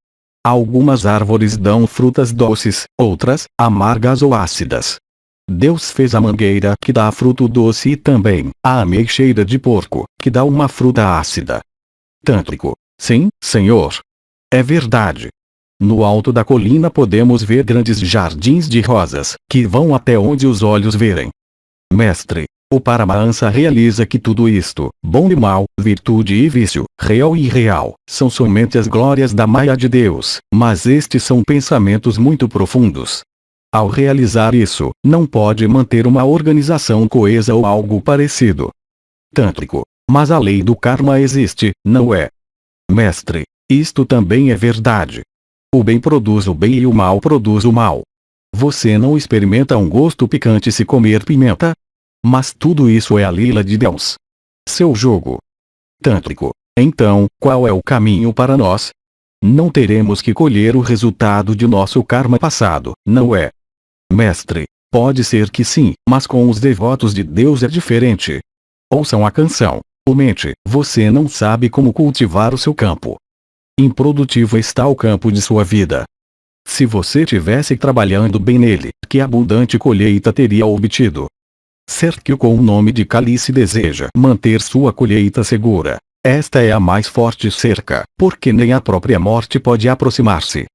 Algumas árvores dão frutas doces, outras, amargas ou ácidas. Deus fez a mangueira que dá fruto doce e também a ameixeira de porco, que dá uma fruta ácida. Tântrico. Sim, senhor. É verdade. No alto da colina podemos ver grandes jardins de rosas, que vão até onde os olhos verem. Mestre, o Paramahansa realiza que tudo isto, bom e mal, virtude e vício, real e irreal, são somente as glórias da Maya de Deus, mas estes são pensamentos muito profundos. Ao realizar isso, não pode manter uma organização coesa ou algo parecido. Tântrico. Mas a lei do karma existe, não é? Mestre, isto também é verdade. O bem produz o bem e o mal produz o mal. Você não experimenta um gosto picante se comer pimenta? Mas tudo isso é a lila de Deus. Seu jogo. Tântrico. Então, qual é o caminho para nós? Não teremos que colher o resultado de nosso karma passado, não é? Mestre, pode ser que sim, mas com os devotos de Deus é diferente. Ouçam a canção. Mente, você não sabe como cultivar o seu campo. Improdutivo está o campo de sua vida. Se você tivesse trabalhando bem nele, que abundante colheita teria obtido. Cerque-o com o nome de Kali se deseja manter sua colheita segura. Esta é a mais forte cerca, porque nem a própria morte pode aproximar-se.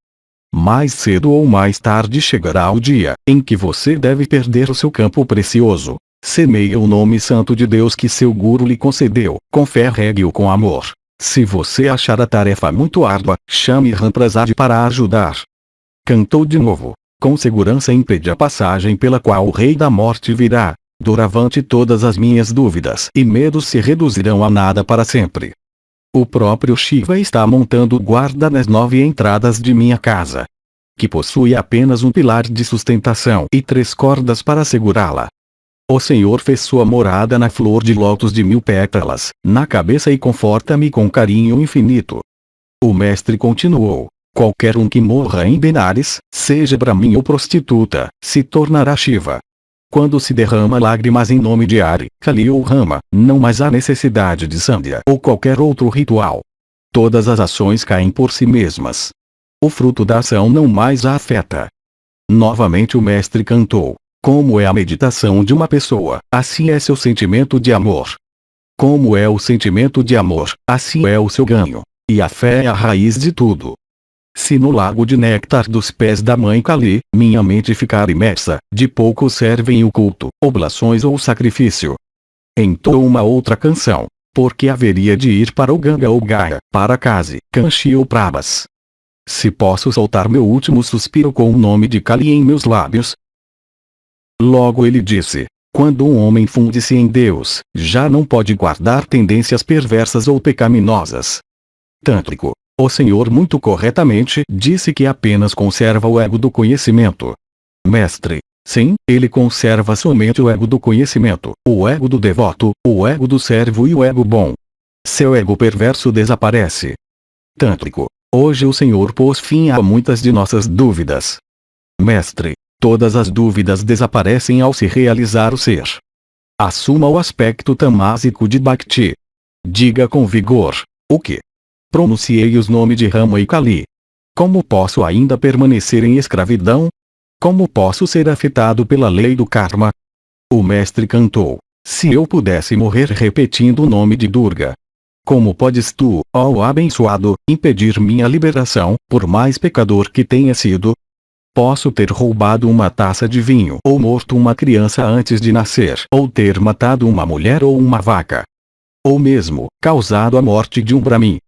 Mais cedo ou mais tarde chegará o dia em que você deve perder o seu campo precioso. Semeie o nome santo de Deus que seu guru lhe concedeu, com fé regue-o com amor. Se você achar a tarefa muito árdua, chame Ramprasad para ajudar. Cantou de novo. Com segurança impede a passagem pela qual o rei da morte virá. Doravante todas as minhas dúvidas e medos se reduzirão a nada para sempre. O próprio Shiva está montando guarda nas 9 entradas de minha casa, que possui apenas um pilar de sustentação e 3 cordas para segurá-la. O Senhor fez sua morada na flor de lótus de 1000 pétalas, na cabeça e conforta-me com carinho infinito. O mestre continuou: qualquer um que morra em Benares, seja Brahmin ou prostituta, se tornará Shiva. Quando se derrama lágrimas em nome de Ari, Kali ou Rama, não mais há necessidade de Sandhya ou qualquer outro ritual. Todas as ações caem por si mesmas. O fruto da ação não mais a afeta. Novamente o mestre cantou: como é a meditação de uma pessoa, assim é seu sentimento de amor. Como é o sentimento de amor, assim é o seu ganho. E a fé é a raiz de tudo. Se no lago de néctar dos pés da mãe Kali, minha mente ficar imersa, de pouco servem o culto, oblações ou sacrifício. Entoou uma outra canção, porque haveria de ir para o Ganga ou Gaya, para Kasi, Kanchi ou Prabhas. Se posso soltar meu último suspiro com o nome de Kali em meus lábios. Logo ele disse: quando um homem funde-se em Deus, já não pode guardar tendências perversas ou pecaminosas. Tântrico. O Senhor muito corretamente disse que apenas conserva o ego do conhecimento. Mestre, sim, ele conserva somente o ego do conhecimento, o ego do devoto, o ego do servo e o ego bom. Seu ego perverso desaparece. Tântrico. Hoje o Senhor pôs fim a muitas de nossas dúvidas. Mestre, todas as dúvidas desaparecem ao se realizar o ser. Assuma o aspecto tamásico de Bhakti. Diga com vigor: o que? Pronunciei os nomes de Rama e Kali. Como posso ainda permanecer em escravidão? Como posso ser afetado pela lei do karma? O mestre cantou: se eu pudesse morrer repetindo o nome de Durga. Como podes tu, ó abençoado, impedir minha liberação, por mais pecador que tenha sido? Posso ter roubado uma taça de vinho ou morto uma criança antes de nascer, ou ter matado uma mulher ou uma vaca. Ou mesmo, causado a morte de um Brahmin.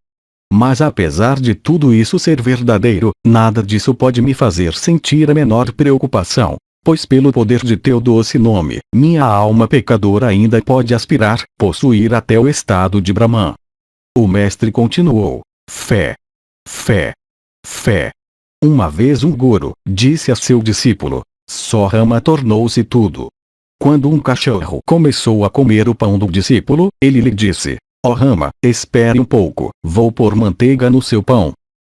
Mas apesar de tudo isso ser verdadeiro, nada disso pode me fazer sentir a menor preocupação, pois pelo poder de teu doce nome, minha alma pecadora ainda pode aspirar, possuir até o estado de Brahman. O mestre continuou: fé, fé, fé. Uma vez um guru disse a seu discípulo: só Rama tornou-se tudo. Quando um cachorro começou a comer o pão do discípulo, ele lhe disse: ó Rama, espere um pouco, vou pôr manteiga no seu pão.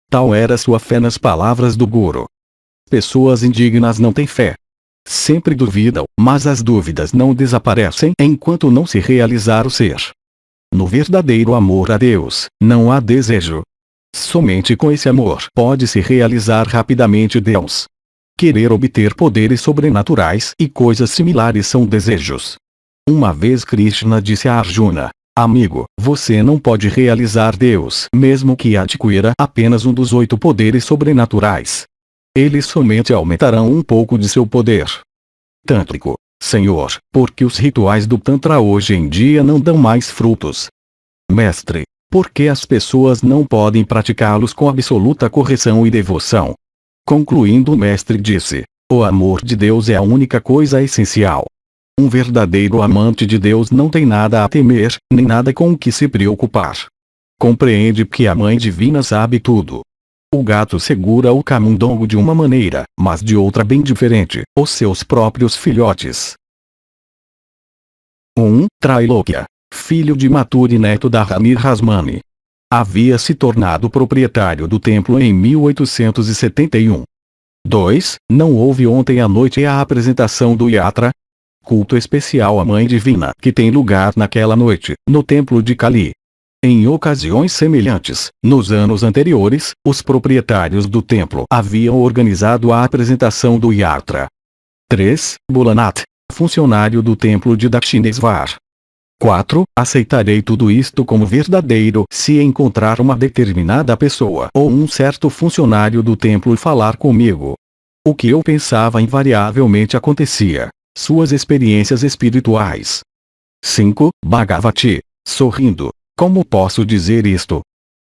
Tal era sua fé nas palavras do guru. Pessoas indignas não têm fé. Sempre duvidam, mas as dúvidas não desaparecem enquanto não se realizar o ser. No verdadeiro amor a Deus, não há desejo. Somente com esse amor pode-se realizar rapidamente Deus. Querer obter poderes sobrenaturais e coisas similares são desejos. Uma vez Krishna disse a Arjuna: amigo, você não pode realizar Deus mesmo que adquira apenas um dos 8 poderes sobrenaturais. Eles somente aumentarão um pouco de seu poder. Tântrico: Senhor, por que os rituais do Tantra hoje em dia não dão mais frutos? Mestre: por que as pessoas não podem praticá-los com absoluta correção e devoção? Concluindo, o mestre disse: o amor de Deus é a única coisa essencial. Um verdadeiro amante de Deus não tem nada a temer, nem nada com o que se preocupar. Compreende que a Mãe Divina sabe tudo. O gato segura o camundongo de uma maneira, mas de outra bem diferente, os seus próprios filhotes. 1. Trailokya, filho de Mathura e neto da Rani Rasmani. Havia se tornado proprietário do templo em 1871. 2. Não houve ontem à noite a apresentação do Yatra, culto especial à Mãe Divina que tem lugar naquela noite, no templo de Kali. Em ocasiões semelhantes, nos anos anteriores, os proprietários do templo haviam organizado a apresentação do Yatra. 3. Bholanath, funcionário do templo de Dakshinesvar. 4. Aceitarei tudo isto como verdadeiro se encontrar uma determinada pessoa ou um certo funcionário do templo falar comigo. O que eu pensava invariavelmente acontecia. Suas experiências espirituais. 5. Bhagavati, sorrindo: como posso dizer isto?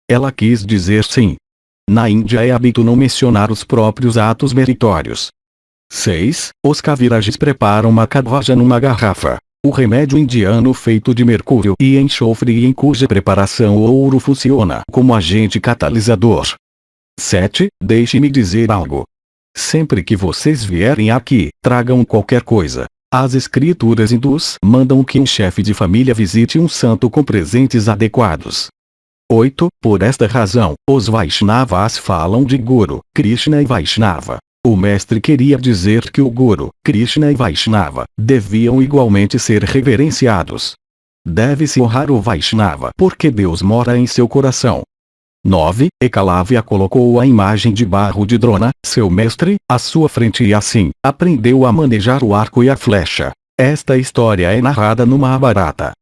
Ela quis dizer sim. Na Índia é hábito não mencionar os próprios atos meritórios. 6. Os Kavirajis preparam uma kadvaja numa garrafa, o remédio indiano feito de mercúrio e enxofre e em cuja preparação o ouro funciona como agente catalisador. 7. Deixe-me dizer algo. Sempre que vocês vierem aqui, tragam qualquer coisa. As escrituras hindus mandam que um chefe de família visite um santo com presentes adequados. 8. Por esta razão, os Vaishnavas falam de Guru, Krishna e Vaishnava. O mestre queria dizer que o Guru, Krishna e Vaishnava deviam igualmente ser reverenciados. Deve-se honrar o Vaishnava porque Deus mora em seu coração. 9. Ekalavya colocou a imagem de barro de Drona, seu mestre, à sua frente e assim, aprendeu a manejar o arco e a flecha. Esta história é narrada no Mahabharata.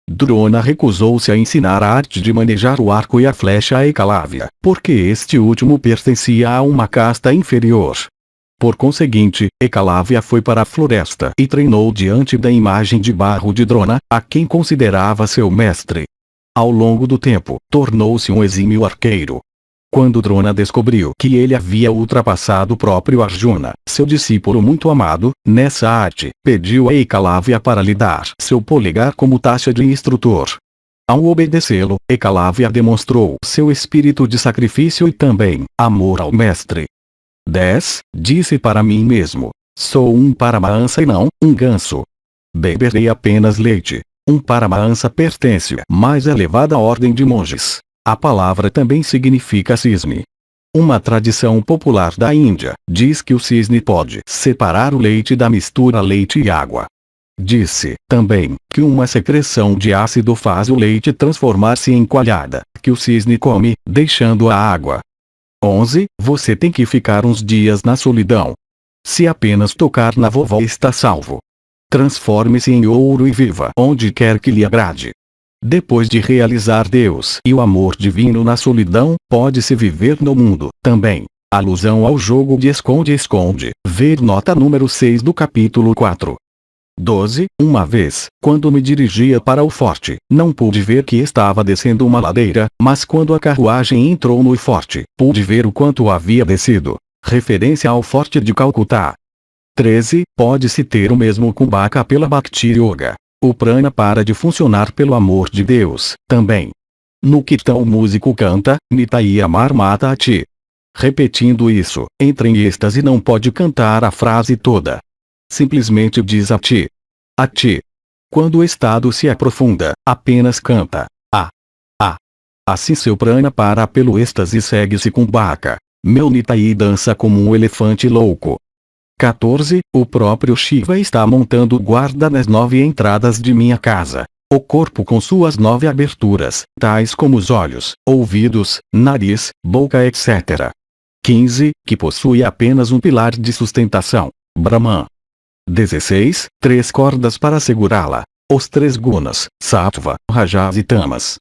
Drona recusou-se a ensinar a arte de manejar o arco e a flecha a Ekalavya, porque este último pertencia a uma casta inferior. Por conseguinte, Ekalavya foi para a floresta e treinou diante da imagem de barro de Drona, a quem considerava seu mestre. Ao longo do tempo, tornou-se um exímio arqueiro. Quando Drona descobriu que ele havia ultrapassado o próprio Arjuna, seu discípulo muito amado, nessa arte, pediu a Ekalavya para lhe dar seu polegar como taxa de instrutor. Ao obedecê-lo, Ekalavya demonstrou seu espírito de sacrifício e também amor ao mestre. 10. Disse para mim mesmo: sou um Paramahansa e não um ganso. Beberei apenas leite. Um Paramahansa pertence à mais elevada ordem de monges. A palavra também significa cisne. Uma tradição popular da Índia diz que o cisne pode separar o leite da mistura leite e água. Disse, também, que uma secreção de ácido faz o leite transformar-se em coalhada, que o cisne come, deixando a água. 11. Você tem que ficar uns dias na solidão. Se apenas tocar na vovó está salvo. Transforme-se em ouro e viva onde quer que lhe agrade. Depois de realizar Deus e o amor divino na solidão, pode-se viver no mundo, também. Alusão ao jogo de esconde-esconde, ver nota número 6 do capítulo 4. 12. Uma vez, quando me dirigia para o forte, não pude ver que estava descendo uma ladeira, mas quando a carruagem entrou no forte, pude ver o quanto havia descido. Referência ao forte de Calcutá. 13. Pode-se ter o mesmo Kumbhaka pela Bhakti Yoga. O prana para de funcionar pelo amor de Deus, também. No Kirtan o músico canta, Nitai Amar Mata Ati. Repetindo isso, entra em êxtase e não pode cantar a frase toda. Simplesmente diz Ati. Ati. Quando o estado se aprofunda, apenas canta. A. Assim seu prana para pelo êxtase e segue-se com Baka. Meu Nitai dança como um elefante louco. 14. O próprio Shiva está montando guarda nas 9 entradas de minha casa. O corpo com suas 9 aberturas, tais como os olhos, ouvidos, nariz, boca etc. 15. Que possui apenas um pilar de sustentação, Brahman. 16. 3 cordas para segurá-la. Os 3 gunas, Sattva, Rajas e Tamas.